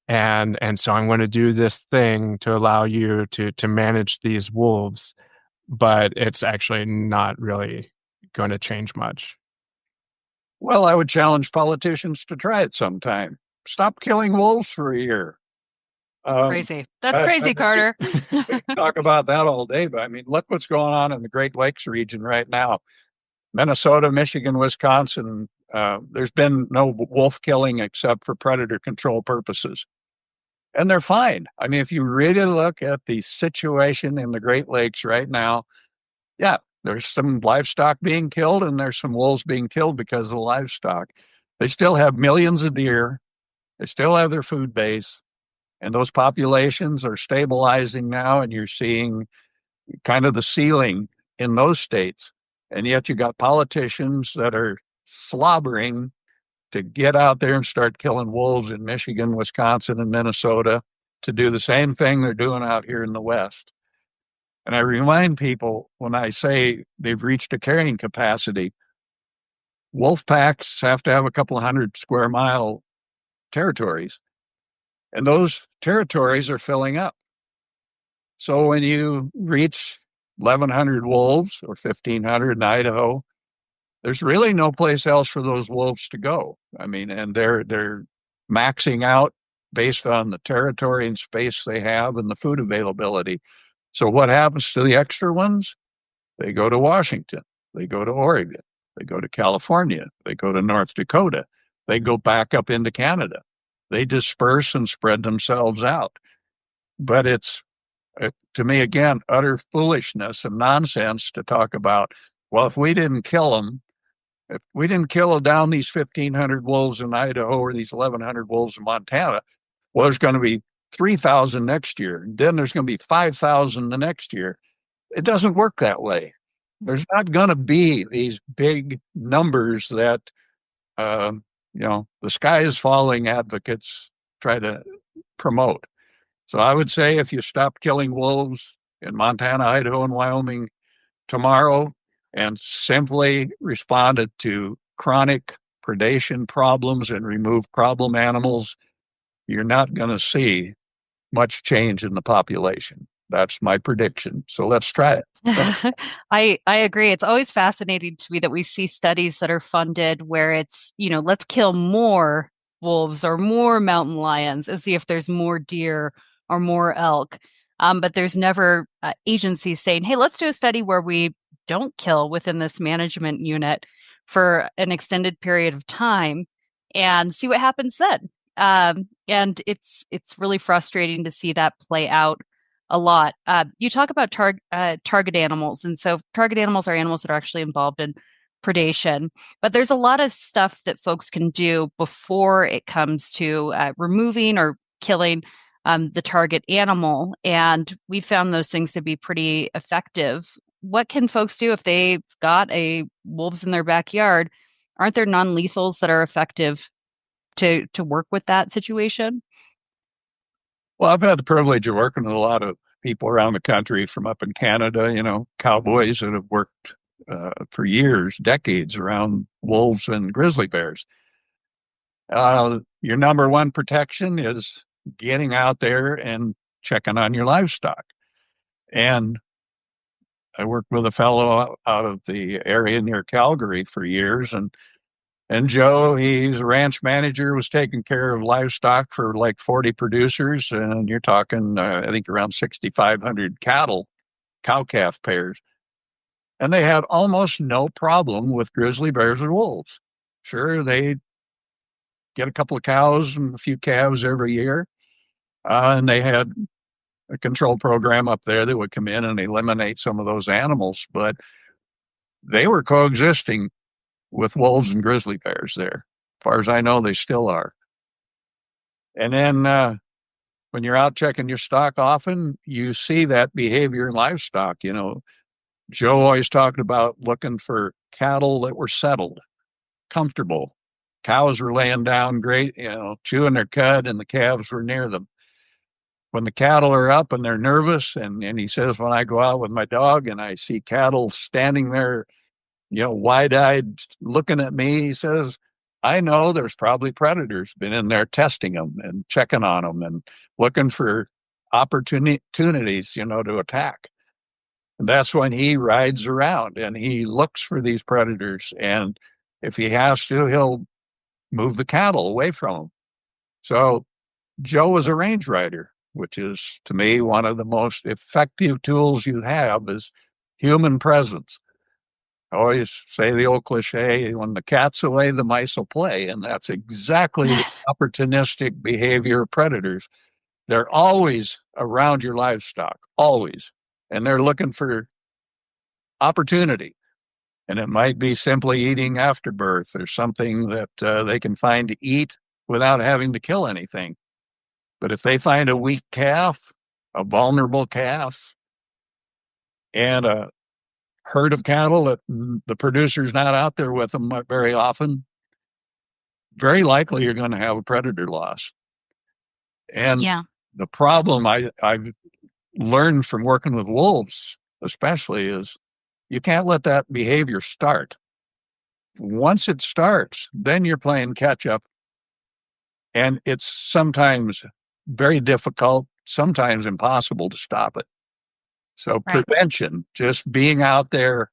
And so I'm going to do this thing to allow you to manage these wolves, but it's actually not really going to change much. Well, I would challenge politicians to try it sometime. Stop killing wolves for a year. Crazy. That's crazy, Carter. Talk about that all day, but I mean, look what's going on in the Great Lakes region right now. Minnesota, Michigan, Wisconsin, there's been no wolf killing except for predator control purposes. And they're fine. I mean, if you really look at the situation in the Great Lakes right now, yeah, there's some livestock being killed and there's some wolves being killed because of the livestock. They still have millions of deer. They still have their food base. And those populations are stabilizing now, and you're seeing kind of the ceiling in those states. And yet you got politicians that are slobbering to get out there and start killing wolves in Michigan, Wisconsin, and Minnesota to do the same thing they're doing out here in the West. And I remind people when I say they've reached a carrying capacity, wolf packs have to have a couple of 100 square mile territories. And those territories are filling up. So when you reach 1,100 wolves or 1,500 in Idaho, there's really no place else for those wolves to go. I mean, and they're maxing out based on the territory and space they have and the food availability. So what happens to the extra ones? They go to Washington. They go to Oregon. They go to California. They go to North Dakota. They go back up into Canada. They disperse and spread themselves out. But it's, to me, again, utter foolishness and nonsense to talk about, well, if we didn't kill them, if we didn't kill down these 1,500 wolves in Idaho or these 1,100 wolves in Montana, well, there's going to be 3,000 next year. And then there's going to be 5,000 the next year. It doesn't work that way. There's not going to be these big numbers that, the sky is falling advocates try to promote. So I would say if you stopped killing wolves in Montana, Idaho, and Wyoming tomorrow and simply responded to chronic predation problems and remove problem animals, you're not going to see much change in the population. That's my prediction. So let's try it. I agree. It's always fascinating to me that we see studies that are funded where it's, let's kill more wolves or more mountain lions and see if there's more deer or more elk. But there's never agencies saying, hey, let's do a study where we don't kill within this management unit for an extended period of time and see what happens then. And it's really frustrating to see that play out a lot. You talk about target animals, and so target animals are animals that are actually involved in predation. But there's a lot of stuff that folks can do before it comes to removing or killing the target animal, and we found those things to be pretty effective. What can folks do if they've got wolves in their backyard? Aren't there non-lethals that are effective to work with that situation? Well, I've had the privilege of working with a lot of people around the country from up in Canada, cowboys that have worked for years, decades around wolves and grizzly bears. Your number one protection is getting out there and checking on your livestock. And I worked with a fellow out of the area near Calgary for years, and Joe, he's a ranch manager, was taking care of livestock for like 40 producers. And you're talking, I think, around 6,500 cow-calf pairs. And they had almost no problem with grizzly bears or wolves. Sure, they get a couple of cows and a few calves every year. And they had a control program up there that would come in and eliminate some of those animals. But they were coexisting with wolves and grizzly bears there. As far as I know, they still are. And then when you're out checking your stock often, you see that behavior in livestock. Joe always talked about looking for cattle that were settled, comfortable. Cows were laying down great, chewing their cud, and the calves were near them. When the cattle are up and they're nervous, and he says, when I go out with my dog and I see cattle standing there, wide-eyed looking at me, he says, I know there's probably predators been in there testing them and checking on them and looking for opportunities, to attack. And that's when he rides around and he looks for these predators. And if he has to, he'll move the cattle away from them. So Joe was a range rider, which is, to me, one of the most effective tools you have is human presence. I always say the old cliche, when the cat's away, the mice will play. And that's exactly the opportunistic behavior of predators. They're always around your livestock, always. And they're looking for opportunity. And it might be simply eating after birth or something that they can find to eat without having to kill anything. But if they find a weak calf, a vulnerable calf, and a herd of cattle that the producer's not out there with them very often, very likely you're going to have a predator loss. And Yeah. the problem I've learned from working with wolves, especially, is you can't let that behavior start. Once it starts, then you're playing catch up. And it's sometimes very difficult, sometimes impossible to stop it. So Right. prevention, just being out there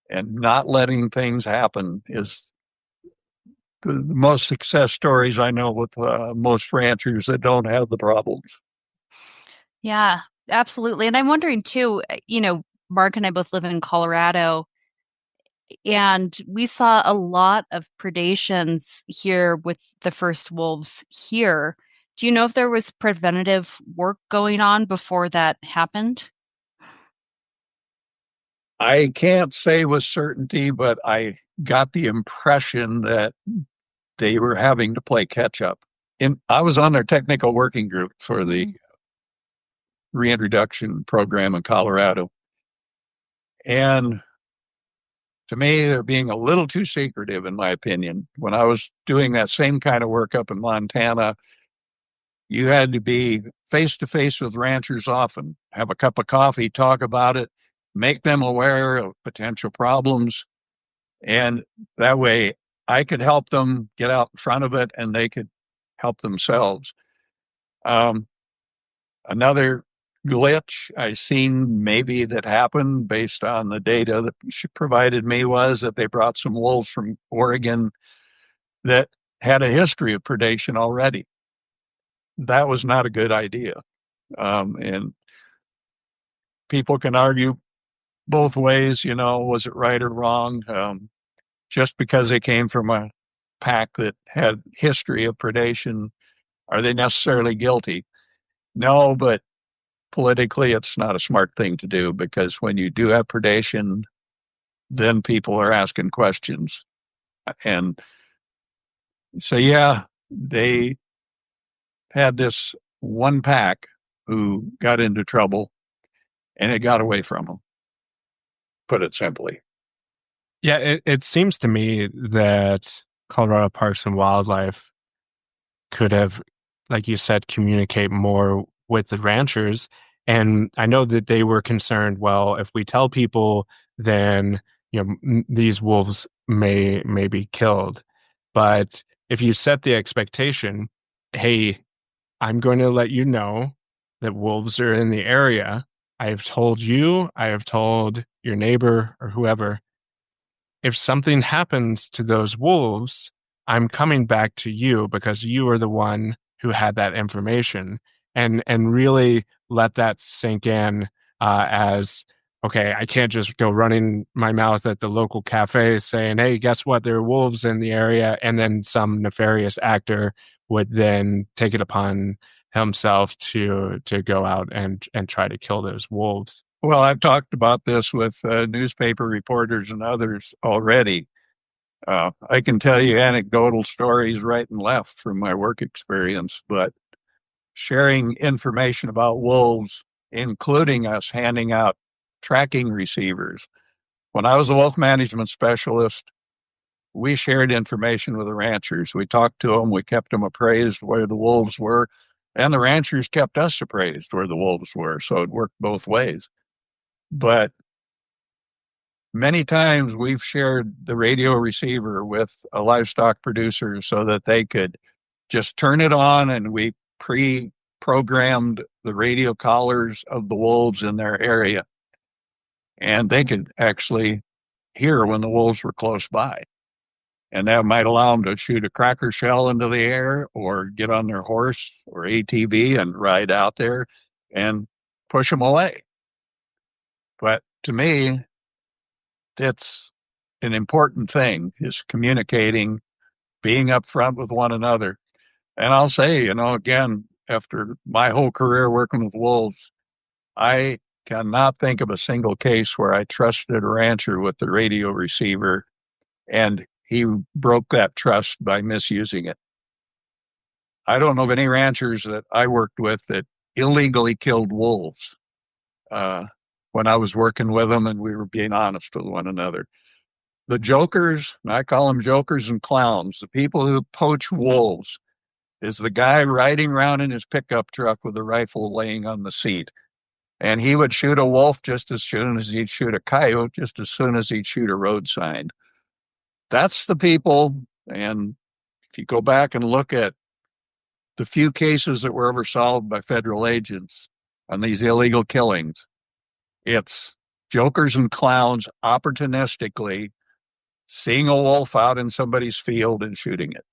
and not letting things happen, is the most success stories I know with most ranchers that don't have the problems. Yeah, absolutely. And I'm wondering too, Mark and I both live in Colorado, and we saw a lot of predations here with the first wolves here. Do you know if there was preventative work going on before that happened? I can't say with certainty, but I got the impression that they were having to play catch up. I was on their technical working group for the reintroduction program in Colorado. And to me, they're being a little too secretive, in my opinion. When I was doing that same kind of work up in Montana, you had to be face to face with ranchers often, have a cup of coffee, talk about it, make them aware of potential problems. And that way, I could help them get out in front of it, and they could help themselves. Um, Another glitch I seen maybe that happened based on the data that she provided me was that they brought some wolves from Oregon that had a history of predation already. That was not a good idea. And people can argue both ways, was it right or wrong? Just because they came from a pack that had history of predation, are they necessarily guilty? No, but politically, it's not a smart thing to do, because when you do have predation, then people are asking questions. And so, yeah, they had this one pack who got into trouble, and it got away from them, put it simply. Yeah, it seems to me that Colorado Parks and Wildlife could have, like you said, communicate more with the ranchers. And I know that they were concerned, well, if we tell people, then these wolves may be killed. But if you set the expectation, hey, I'm going to let you know that wolves are in the area. I have told you, I have told your neighbor or whoever, if something happens to those wolves, I'm coming back to you because you are the one who had that information, and really let that sink in as, okay, I can't just go running my mouth at the local cafe saying, hey, guess what? There are wolves in the area. And then some nefarious actor would then take it upon himself to go out and try to kill those wolves. Well, I've talked about this with newspaper reporters and others already. I can tell you anecdotal stories right and left from my work experience, but sharing information about wolves, including us handing out tracking receivers. When I was a wolf management specialist, we shared information with the ranchers. We talked to them. We kept them appraised where the wolves were, and the ranchers kept us appraised where the wolves were. So it worked both ways. But many times we've shared the radio receiver with a livestock producer so that they could just turn it on, and we pre-programmed the radio collars of the wolves in their area. And they could actually hear when the wolves were close by. And that might allow them to shoot a cracker shell into the air or get on their horse or ATV and ride out there and push them away. But to me, that's an important thing, is communicating, being upfront with one another. And I'll say, again, after my whole career working with wolves, I cannot think of a single case where I trusted a rancher with the radio receiver and he broke that trust by misusing it. I don't know of any ranchers that I worked with that illegally killed wolves when I was working with them and we were being honest with one another. The jokers, and I call them jokers and clowns, the people who poach wolves, is the guy riding around in his pickup truck with a rifle laying on the seat. And he would shoot a wolf just as soon as he'd shoot a coyote, just as soon as he'd shoot a road sign. That's the people. And if you go back and look at the few cases that were ever solved by federal agents on these illegal killings, it's jokers and clowns opportunistically seeing a wolf out in somebody's field and shooting it.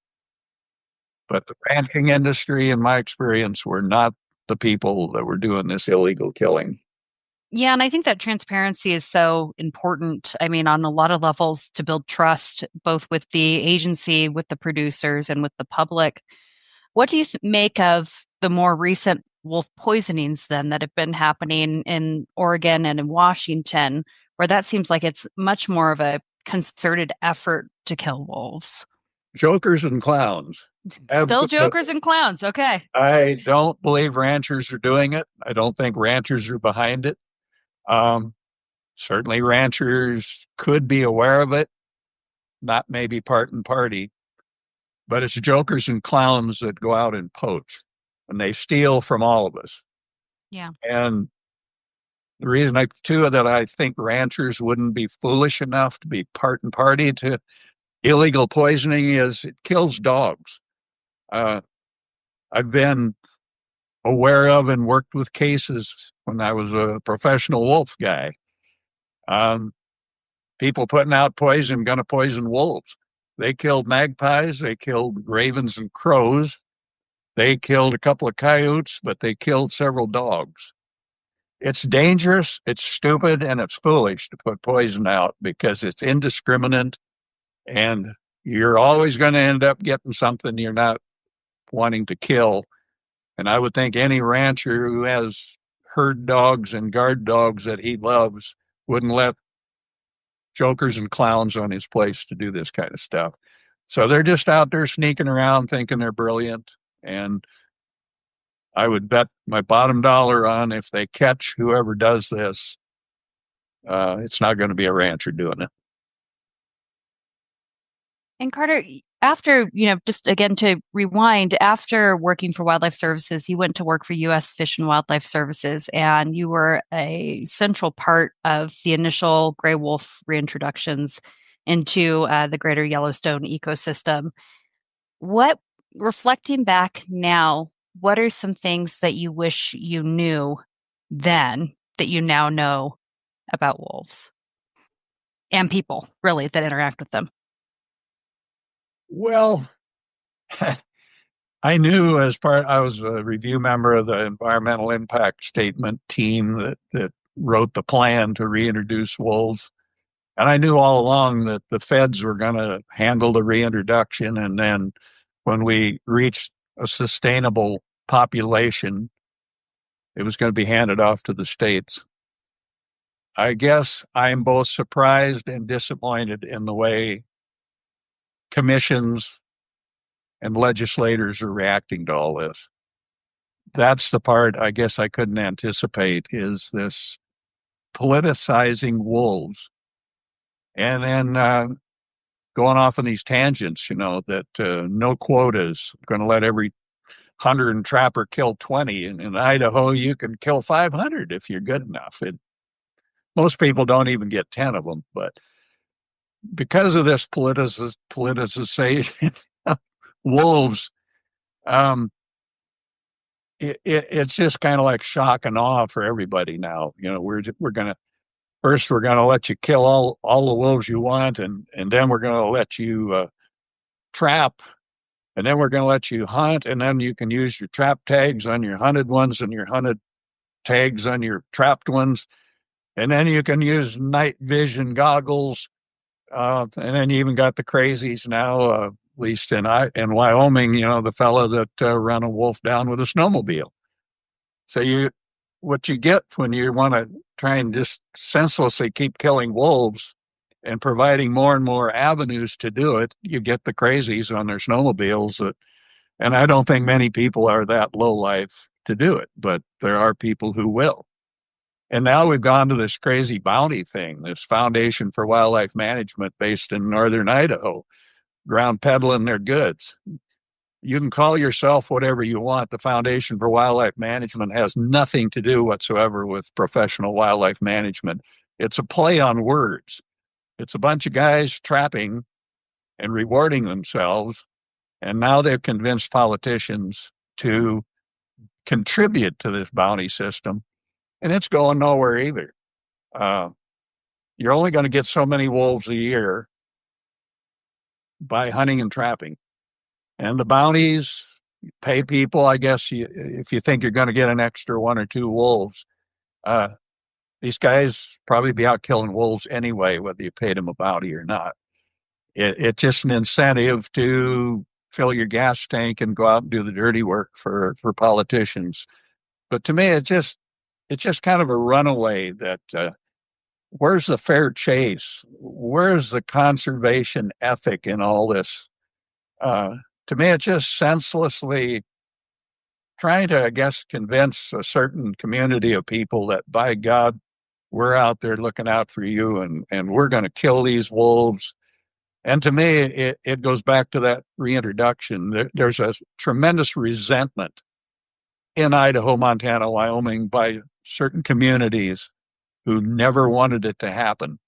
But the ranching industry, in my experience, were not the people that were doing this illegal killing. Yeah, and I think that transparency is so important. I mean, on a lot of levels to build trust, both with the agency, with the producers, and with the public. What do you make of the more recent wolf poisonings then that have been happening in Oregon and in Washington, where that seems like it's much more of a concerted effort to kill wolves? Jokers and clowns. Still jokers and clowns. Okay. I don't believe ranchers are doing it. I don't think ranchers are behind it. Certainly ranchers could be aware of it, not maybe part and party, but it's jokers and clowns that go out and poach, and they steal from all of us. Yeah. And the reason that I think ranchers wouldn't be foolish enough to be part and party to illegal poisoning is it kills dogs. Uh, I've been aware of and worked with cases when I was a professional wolf guy. Um, People putting out poison, going to poison wolves. They killed magpies, they killed ravens and crows, they killed a couple of coyotes, but they killed several dogs. It's dangerous, it's stupid, and it's foolish to put poison out because it's indiscriminate, and you're always going to end up getting something you're not wanting to kill. And I would think any rancher who has herd dogs and guard dogs that he loves wouldn't let jokers and clowns on his place to do this kind of stuff. So they're just out there sneaking around thinking they're brilliant. And I would bet my bottom dollar on if they catch whoever does this, it's not going to be a rancher doing it. And Carter, after, just again to rewind, after working for Wildlife Services, you went to work for U.S. Fish and Wildlife Services, and you were a central part of the initial gray wolf reintroductions into the greater Yellowstone ecosystem. Reflecting back now, what are some things that you wish you knew then that you now know about wolves and people, really, that interact with them? Well, I knew I was a review member of the environmental impact statement team that wrote the plan to reintroduce wolves. And I knew all along that the feds were going to handle the reintroduction. And then when we reached a sustainable population, it was going to be handed off to the states. I guess I'm both surprised and disappointed in the way commissions and legislators are reacting to all this. That's the part I guess I couldn't anticipate is this politicizing wolves. And then going off on these tangents, that no quotas, going to let every hunter and trapper kill 20. And in Idaho, you can kill 500 if you're good enough. Most people don't even get 10 of them. But because of this politicization of wolves, it's just kind of like shock and awe for everybody now. We're going to first we're going to let you kill all the wolves you want, and then we're going to let you trap, and then we're going to let you hunt, and then you can use your trap tags on your hunted ones and your hunted tags on your trapped ones, and then you can use night vision goggles, and then you even got the crazies now, at least in Wyoming, the fellow that ran a wolf down with a snowmobile. So what you get when you want to try and just senselessly keep killing wolves and providing more and more avenues to do it, you get the crazies on their snowmobiles. And I don't think many people are that low life to do it, but there are people who will. And now we've gone to this crazy bounty thing, this Foundation for Wildlife Management based in northern Idaho, ground peddling their goods. You can call yourself whatever you want. The Foundation for Wildlife Management has nothing to do whatsoever with professional wildlife management. It's a play on words. It's a bunch of guys trapping and rewarding themselves. And now they've convinced politicians to contribute to this bounty system. And it's going nowhere either. You're only going to get so many wolves a year by hunting and trapping. And the bounties pay people, I guess, if you think you're going to get an extra one or two wolves. These guys probably be out killing wolves anyway, whether you paid them a bounty or not. It's just an incentive to fill your gas tank and go out and do the dirty work for politicians. But to me, it's just kind of a runaway that where's the fair chase? Where's the conservation ethic in all this? To me, it's just senselessly trying to, I guess, convince a certain community of people that, by God, we're out there looking out for you and we're going to kill these wolves. And to me, it goes back to that reintroduction. There's a tremendous resentment in Idaho, Montana, Wyoming by certain communities who never wanted it to happen.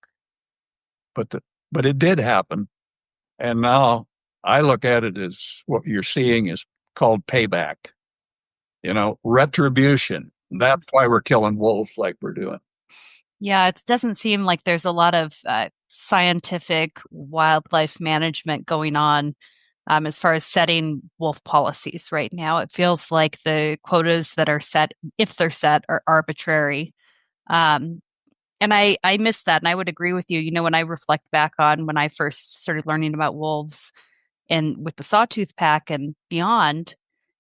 But it did happen. And now I look at it as what you're seeing is called payback, retribution. That's why we're killing wolves like we're doing. Yeah, it doesn't seem like there's a lot of scientific wildlife management going on as far as setting wolf policies right now. It feels like the quotas that are set, if they're set, are arbitrary. Um, and I miss that. And I would agree with you. When I reflect back on when I first started learning about wolves and with the sawtooth pack and beyond,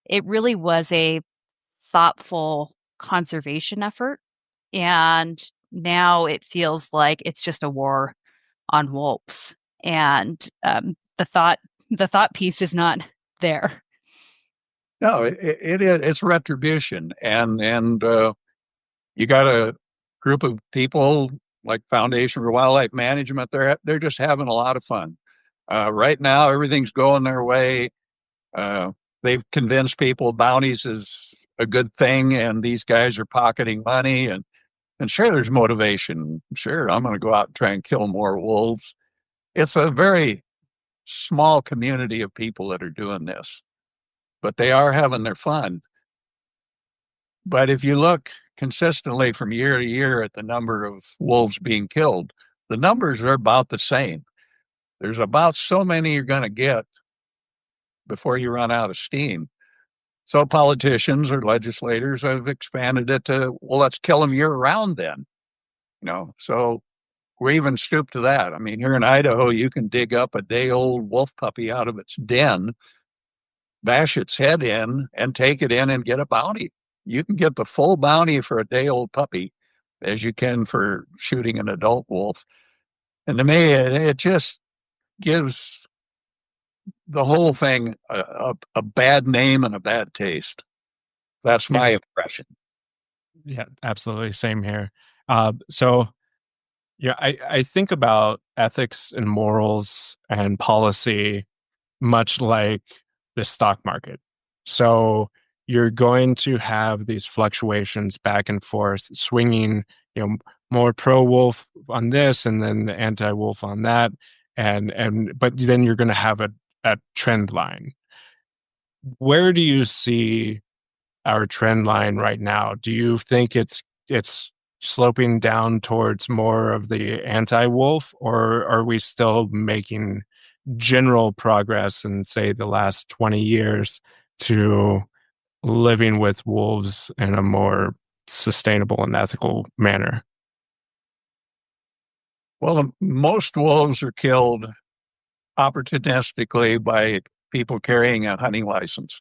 it really was a thoughtful conservation effort. And now it feels like it's just a war on wolves. And the thought piece is not there. No, it's retribution, and you got a group of people like Foundation for Wildlife Management. They're just having a lot of fun. Right now, everything's going their way. They've convinced people bounties is a good thing, and these guys are pocketing money. And sure, there's motivation. Sure, I'm going to go out and try and kill more wolves. It's a very small community of people that are doing this, but they are having their fun. But if you look consistently from year to year at the number of wolves being killed, the numbers are about the same. There's about so many you're going to get before you run out of steam. So politicians or legislators have expanded it to, well, let's kill them year round then. So we even stooped to that. I mean, here in Idaho, you can dig up a day old wolf puppy out of its den, bash its head in, and take it in and get a bounty. You can get the full bounty for a day old puppy as you can for shooting an adult wolf. And to me, it just gives the whole thing a bad name and a bad taste. That's my impression. Yeah, absolutely. Same here. So, yeah, I think about ethics and morals and policy much like the stock market. So you're going to have these fluctuations back and forth, swinging, more pro wolf on this and then the anti wolf on that, but then you're going to have a trend line. Where do you see our trend line right now? Do you think it's sloping down towards more of the anti-wolf, or are we still making general progress in, say, the last 20 years to living with wolves in a more sustainable and ethical manner? Well, most wolves are killed opportunistically by people carrying a hunting license.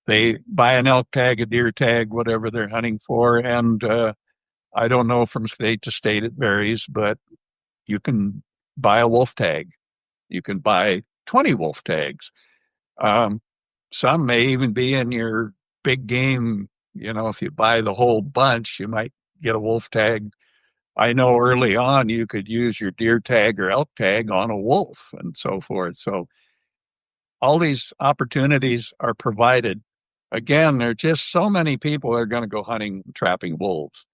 They buy an elk tag, a deer tag, whatever they're hunting for. And I don't know from state to state, it varies, but you can buy a wolf tag. You can buy 20 wolf tags. Um, some may even be in your big game. If you buy the whole bunch, you might get a wolf tag. I know early on you could use your deer tag or elk tag on a wolf and so forth. So all these opportunities are provided. Again, there are just so many people that are going to go hunting, trapping wolves.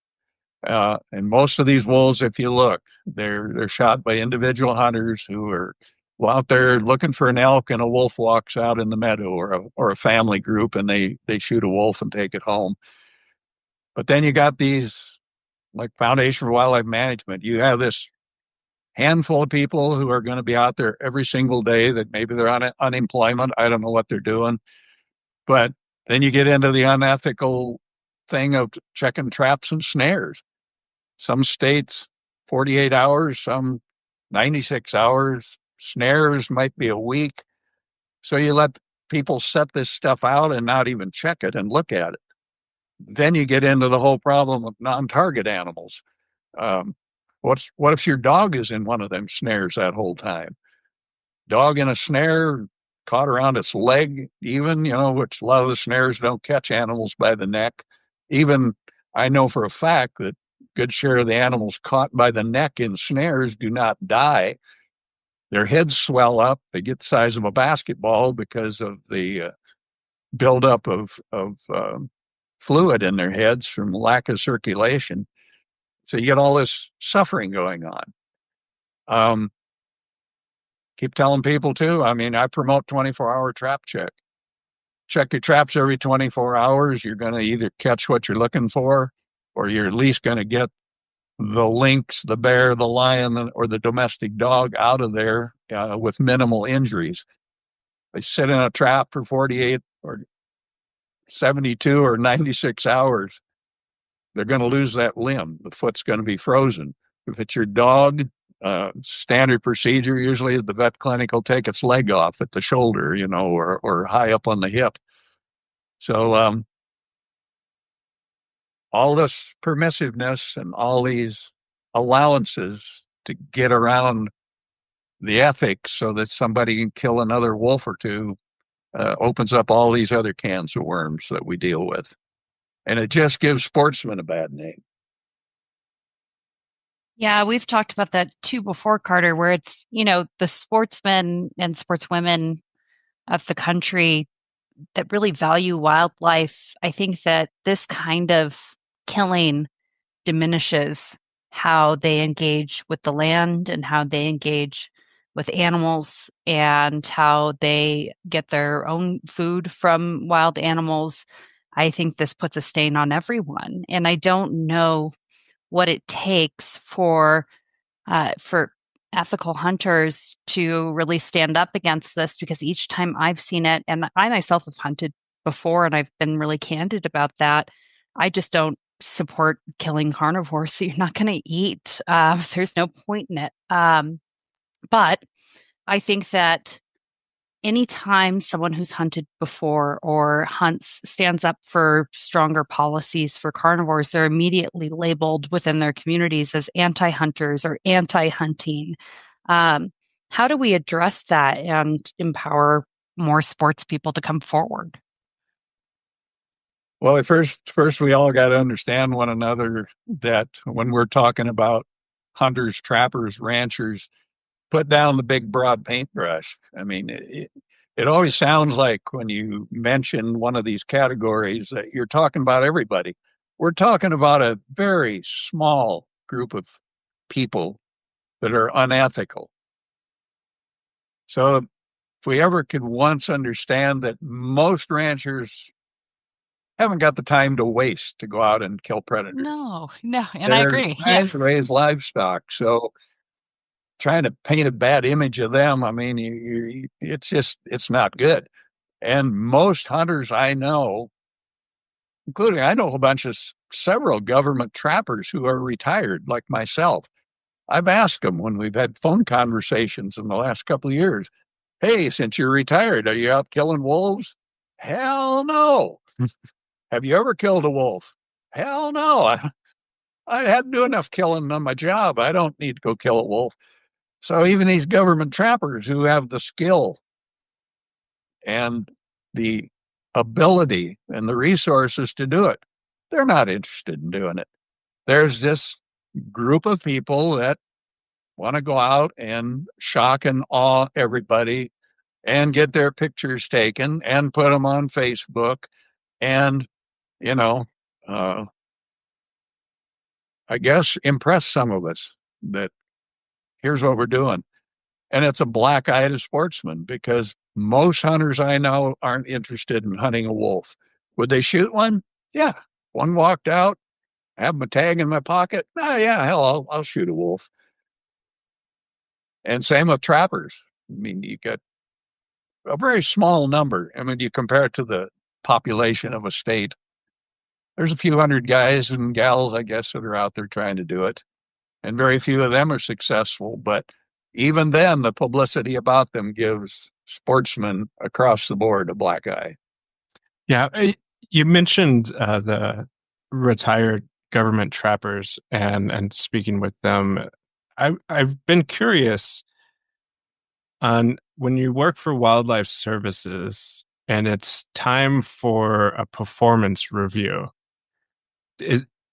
And most of these wolves, if you look, they're shot by individual hunters who are out there looking for an elk, and a wolf walks out in the meadow, or a family group, and they shoot a wolf and take it home. But then you got these like Foundation for Wildlife Management. You have this handful of people who are going to be out there every single day that maybe they're on unemployment. I don't know what they're doing. But then you get into the unethical thing of checking traps and snares. Some states, 48 hours, some 96 hours. Snares might be a week. So you let people set this stuff out and not even check it and look at it. Then you get into the whole problem of non-target animals. Um, what if your dog is in one of them snares that whole time? Dog in a snare, caught around its leg, even, which a lot of the snares don't catch animals by the neck. Even I know for a fact that good share of the animals caught by the neck in snares do not die. Their heads swell up. They get the size of a basketball because of the buildup of fluid in their heads from lack of circulation. So you get all this suffering going on. keep telling people too. I mean, I promote 24-hour trap check. Check your traps every 24 hours. You're going to either catch what you're looking for, or you're at least going to get the lynx, the bear, the lion, or the domestic dog out of there with minimal injuries. They sit in a trap for 48 or 72 or 96 hours. They're going to lose that limb. The foot's going to be frozen. If it's your dog, standard procedure usually is the vet clinic will take its leg off at the shoulder, or high up on the hip. So all this permissiveness and all these allowances to get around the ethics so that somebody can kill another wolf or two opens up all these other cans of worms that we deal with. And it just gives sportsmen a bad name. Yeah, we've talked about that too before, Carter, where it's, the sportsmen and sportswomen of the country that really value wildlife. I think that this kind of killing diminishes how they engage with the land and how they engage with animals and how they get their own food from wild animals. I think this puts a stain on everyone. And I don't know what it takes for ethical hunters to really stand up against this, because each time I've seen it, and I myself have hunted before and I've been really candid about that, I just don't support killing carnivores. So you're not going to eat. There's no point in it. But I think that anytime someone who's hunted before or hunts stands up for stronger policies for carnivores, they're immediately labeled within their communities as anti-hunters or anti-hunting. How do we address that and empower more sports people to come forward? Well, first we all got to understand one another, that when we're talking about hunters, trappers, ranchers, put down the big broad paintbrush. I mean, it always sounds like when you mention one of these categories that you're talking about everybody. We're talking about a very small group of people that are unethical. So if we ever could once understand that most ranchers haven't got the time to waste to go out and kill predators. No, and I agree. They're to raise livestock. So trying to paint a bad image of them, I mean, it's not good. And most hunters I know, including I know a bunch of several government trappers who are retired, like myself. I've asked them when we've had phone conversations in the last couple of years, hey, since you're retired, are you out killing wolves? Hell no. Have you ever killed a wolf? Hell no. I had to do enough killing on my job. I don't need to go kill a wolf. So even these government trappers who have the skill and the ability and the resources to do it, they're not interested in doing it. There's this group of people that want to go out and shock and awe everybody and get their pictures taken and put them on Facebook and, I guess impress some of us that here's what we're doing. And it's a black eye to sportsmen, because most hunters I know aren't interested in hunting a wolf. Would they shoot one? Yeah. One walked out, have my tag in my pocket. Oh, yeah, hell, I'll shoot a wolf. And same with trappers. I mean, you got a very small number. I mean, you compare it to the population of a state. There's a few hundred guys and gals, I guess, that are out there trying to do it. And very few of them are successful. But even then, the publicity about them gives sportsmen across the board a black eye. Yeah, you mentioned the retired government trappers and speaking with them. I've been curious on when you work for wildlife services and it's time for a performance review.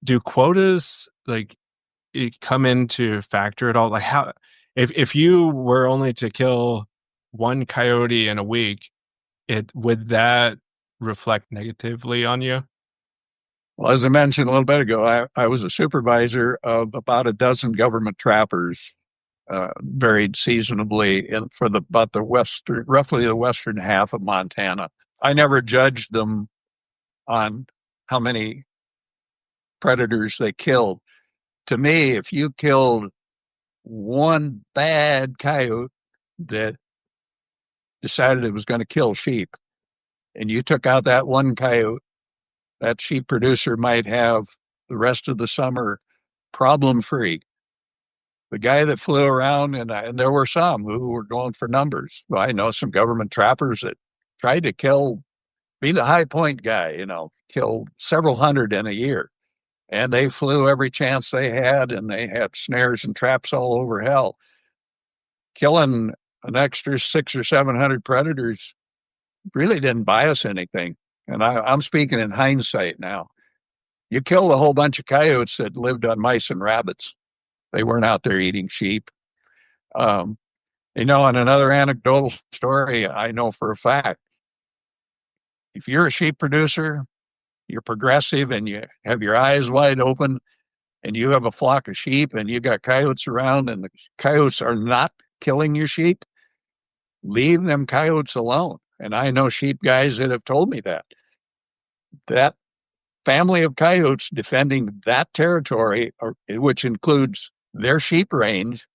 Do quotas come into factor at all? Like how, if you were only to kill one coyote in a week, would that reflect negatively on you? Well, as I mentioned a little bit ago, I was a supervisor of about a dozen government trappers varied seasonably for roughly the western half of Montana. I never judged them on how many predators they killed. To me, if you killed one bad coyote that decided it was going to kill sheep, and you took out that one coyote, that sheep producer might have the rest of the summer problem free. The guy that flew around, and there were some who were going for numbers. Well, I know some government trappers that tried to be the high point guy, kill several hundred in a year. And they flew every chance they had, and they had snares and traps all over hell. Killing an extra 600 or 700 predators really didn't buy us anything. And I'm speaking in hindsight now. You killed a whole bunch of coyotes that lived on mice and rabbits. They weren't out there eating sheep. And another anecdotal story, I know for a fact, if you're a sheep producer, you're progressive and you have your eyes wide open and you have a flock of sheep and you got coyotes around and the coyotes are not killing your sheep, leave them coyotes alone. And I know sheep guys that have told me that family of coyotes defending that territory, which includes their sheep range,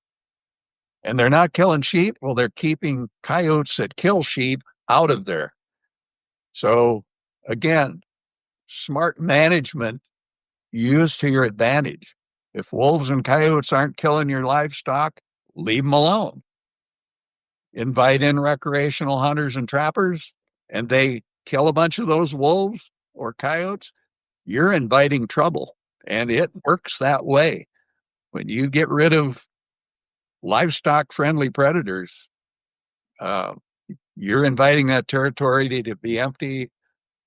and they're not killing sheep, well, they're keeping coyotes that kill sheep out of there. So again, smart management used to your advantage. If wolves and coyotes aren't killing your livestock, leave them alone. Invite in recreational hunters and trappers, and they kill a bunch of those wolves or coyotes, you're inviting trouble. And it works that way. When you get rid of livestock-friendly predators, you're inviting that territory to be empty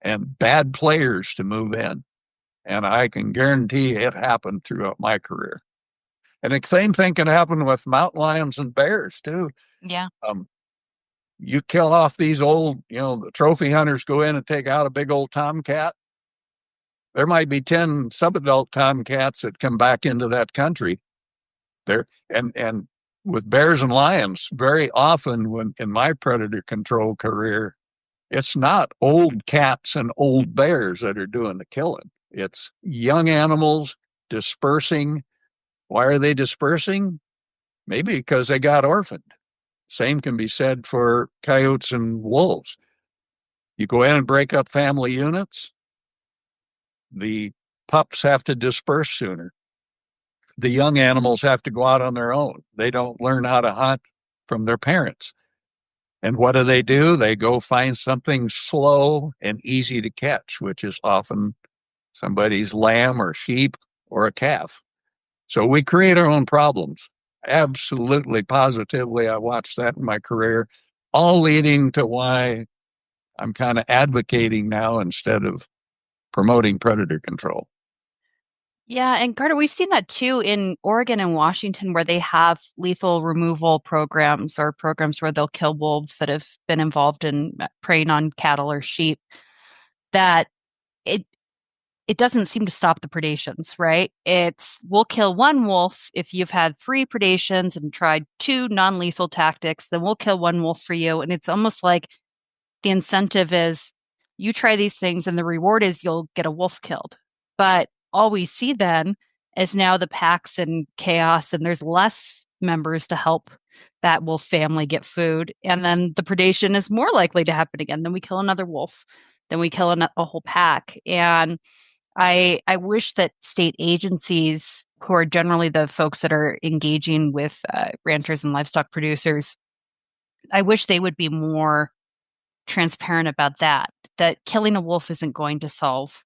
and bad players to move in. And I can guarantee it happened throughout my career. And the same thing can happen with mountain lions and bears, too. Yeah. You kill off these old, the trophy hunters go in and take out a big old tomcat. There might be 10 subadult tomcats that come back into that country. And with bears and lions, very often when in my predator control career, it's not old cats and old bears that are doing the killing. It's young animals dispersing. Why are they dispersing? Maybe because they got orphaned. Same can be said for coyotes and wolves. You go in and break up family units, the pups have to disperse sooner. The young animals have to go out on their own. They don't learn how to hunt from their parents. And what do? They go find something slow and easy to catch, which is often somebody's lamb or sheep or a calf. So we create our own problems. Absolutely, positively, I watched that in my career, all leading to why I'm kind of advocating now instead of promoting predator control. Yeah, and Carter, we've seen that too in Oregon and Washington, where they have lethal removal programs or programs where they'll kill wolves that have been involved in preying on cattle or sheep. That it doesn't seem to stop the predations, right? We'll kill one wolf if you've had 3 predations and tried 2 non-lethal tactics, then we'll kill one wolf for you. And it's almost like the incentive is you try these things and the reward is you'll get a wolf killed. But all we see then is now the packs and chaos, and there's less members to help that wolf family get food. And then the predation is more likely to happen again. Then we kill another wolf. Then we kill a whole pack. And I wish that state agencies, who are generally the folks that are engaging with ranchers and livestock producers, I wish they would be more transparent about that killing a wolf isn't going to solve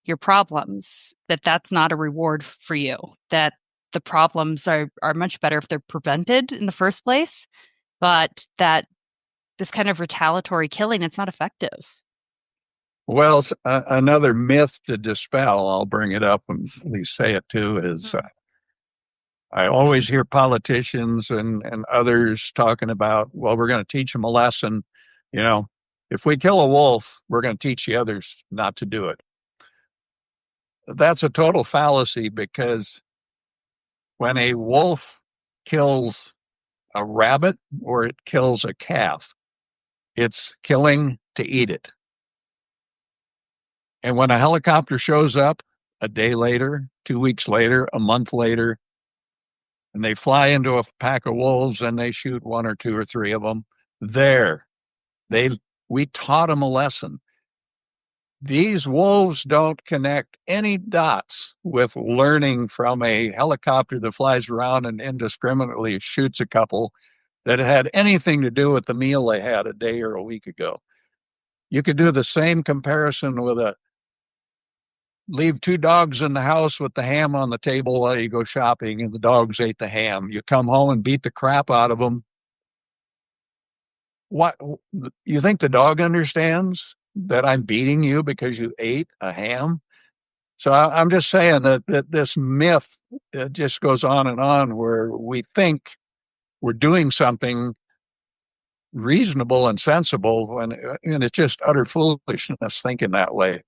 your problems, that's not a reward for you, that the problems are much better if they're prevented in the first place, but that this kind of retaliatory killing, it's not effective. Well, another myth to dispel, I'll bring it up and we say it too, is I always hear politicians and others talking about, well, we're going to teach them a lesson. If we kill a wolf, we're going to teach the others not to do it. That's a total fallacy, because when a wolf kills a rabbit or it kills a calf. It's killing to eat it. And when a helicopter shows up a day later, 2 weeks later, a month later, and they fly into a pack of wolves and they shoot one or two or three of them, there, we taught them a lesson. These wolves don't connect any dots with learning from a helicopter that flies around and indiscriminately shoots a couple that had anything to do with the meal they had a day or a week ago. You could do the same comparison with leave two dogs in the house with the ham on the table while you go shopping and the dogs ate the ham. You come home and beat the crap out of them. What, you think the dog understands that I'm beating you because you ate a ham? So I'm just saying that this myth just goes on where we think we're doing something reasonable and sensible, and it's just utter foolishness thinking that way.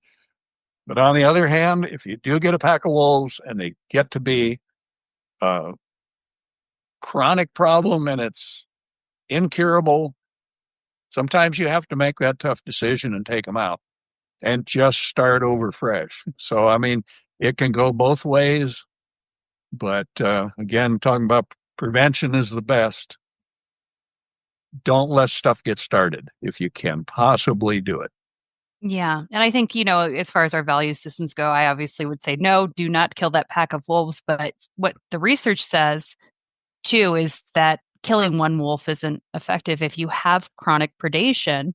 But on the other hand, if you do get a pack of wolves and they get to be a chronic problem and it's incurable, sometimes you have to make that tough decision and take them out and just start over fresh. So, I mean, it can go both ways. But again, talking about prevention is the best. Don't let stuff get started if you can possibly do it. Yeah. And I think, as far as our value systems go, I obviously would say, no, do not kill that pack of wolves. But what the research says, too, is that killing one wolf isn't effective. If you have chronic predation,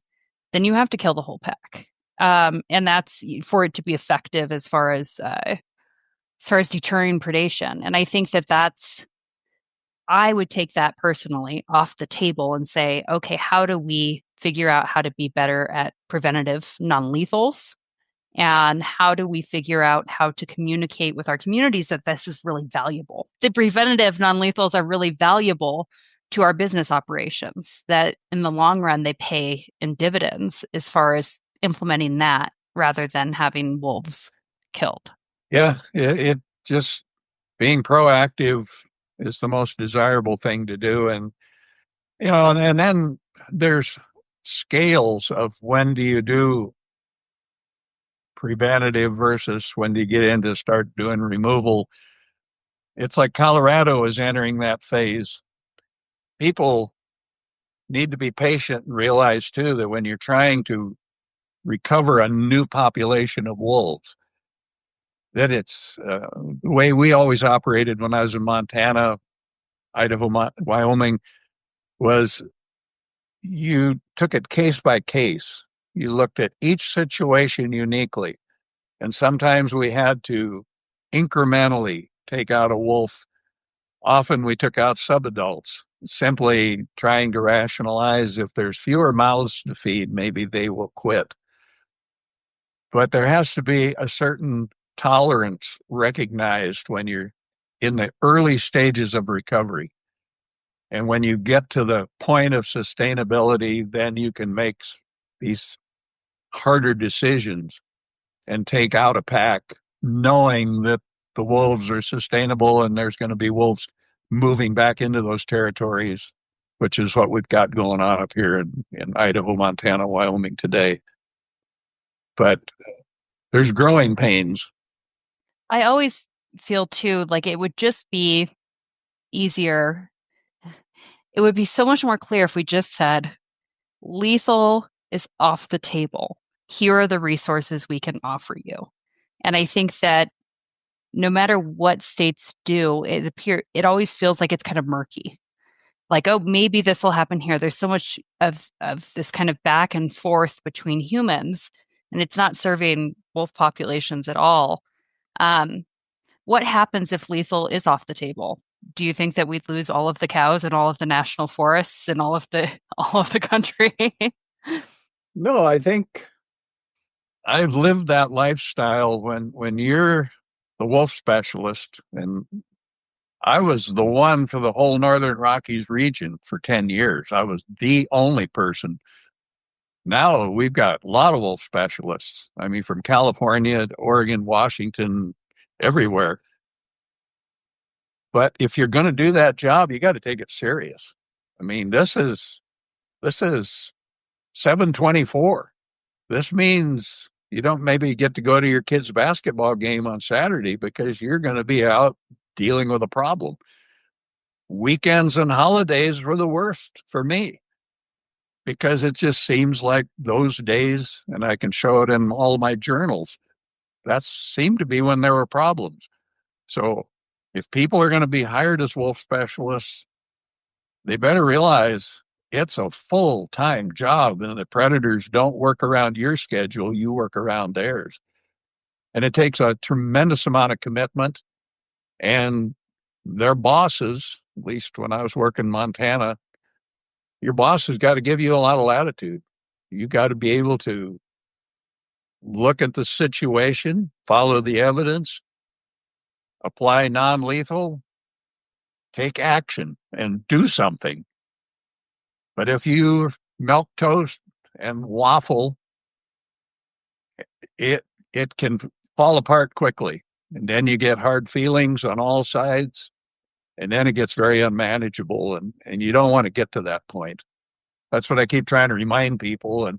then you have to kill the whole pack. And that's for it to be effective as far as deterring predation. And I think I would take that personally off the table and say, okay, how do we figure out how to be better at preventative non-lethals? And how do we figure out how to communicate with our communities that this is really valuable? The preventative non-lethals are really valuable to our business operations, that in the long run, they pay in dividends as far as implementing that rather than having wolves killed. Yeah, it just being proactive is the most desirable thing to do. And, and then there's scales of when do you do preventative versus when do you get into start doing removal. It's like Colorado is entering that phase. People need to be patient and realize too that when you're trying to recover a new population of wolves, that it's the way we always operated when I was in Montana, Idaho, Wyoming, was you took it case by case. You looked at each situation uniquely. And sometimes we had to incrementally take out a wolf. Often we took out subadults, simply trying to rationalize if there's fewer mouths to feed, maybe they will quit. But there has to be a certain tolerance recognized when you're in the early stages of recovery. And when you get to the point of sustainability, then you can make these harder decisions and take out a pack, knowing that the wolves are sustainable and there's going to be wolves moving back into those territories, which is what we've got going on up here in Idaho, Montana, Wyoming today. But there's growing pains. I always feel too like it would just be easier. It would be so much more clear if we just said, lethal is off the table. Here are the resources we can offer you. And I think that no matter what states do, it always feels like it's kind of murky. Like, oh, maybe this will happen here. There's so much of this kind of back and forth between humans, and it's not serving wolf populations at all. What happens if lethal is off the table? Do you think that we'd lose all of the cows and all of the national forests and all of the country? No, I think I've lived that lifestyle when you're the wolf specialist, and I was the one for the whole Northern Rockies region for 10 years. I was the only person. Now we've got a lot of wolf specialists. I mean, from California to Oregon, Washington, everywhere. But if you're going to do that job, you got to take it serious. I mean, this is 7/24. This means you don't maybe get to go to your kid's basketball game on Saturday because you're going to be out dealing with a problem. Weekends and holidays were the worst for me because it just seems like those days, and I can show it in all my journals, that seemed to be when there were problems. So if people are going to be hired as wolf specialists, they better realize it's a full-time job, and the predators don't work around your schedule. You work around theirs. And it takes a tremendous amount of commitment. And their bosses, at least when I was working in Montana, your boss has got to give you a lot of latitude. You got to be able to look at the situation, follow the evidence, apply non-lethal, take action, and do something. But if you milk toast and waffle, it can fall apart quickly. And then you get hard feelings on all sides. And then it gets very unmanageable. And you don't want to get to that point. That's what I keep trying to remind people. And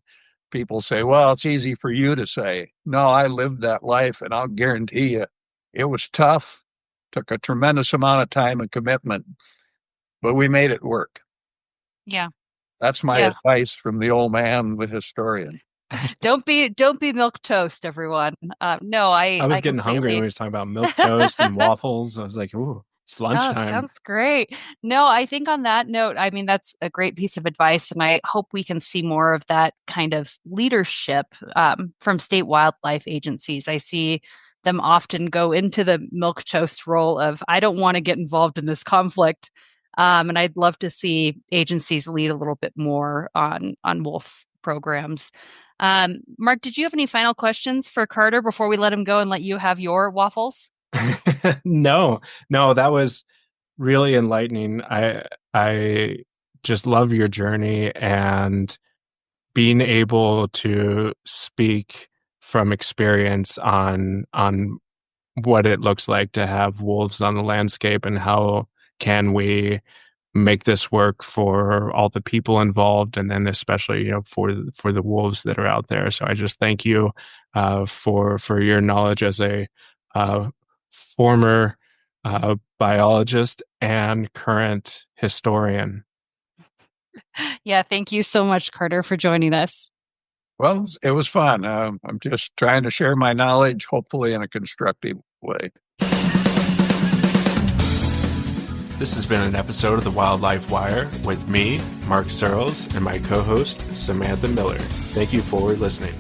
people say, well, it's easy for you to say. No, I lived that life, and I'll guarantee you it was tough. Took a tremendous amount of time and commitment, but we made it work. Yeah. That's my advice from the old man, the historian. Don't be milk toast, everyone. No, I was getting hungry when we were talking about milk toast and waffles. I was like, ooh, it's lunchtime. Sounds great. No, I think on that note, I mean, that's a great piece of advice. And I hope we can see more of that kind of leadership from state wildlife agencies. I see them often go into the milk toast role of, I don't want to get involved in this conflict. And I'd love to see agencies lead a little bit more on wolf programs. Mark, did you have any final questions for Carter before we let him go and let you have your waffles? No, that was really enlightening. I just love your journey and being able to speak from experience on what it looks like to have wolves on the landscape and how can we make this work for all the people involved, and then especially for the wolves that are out there. So I just thank you for your knowledge as a former biologist and current historian. Yeah, thank you so much, Carter, for joining us. Well, it was fun. I'm just trying to share my knowledge, hopefully in a constructive way. This has been an episode of the Wildlife Wire with me, Mark Searles, and my co-host, Samantha Miller. Thank you for listening.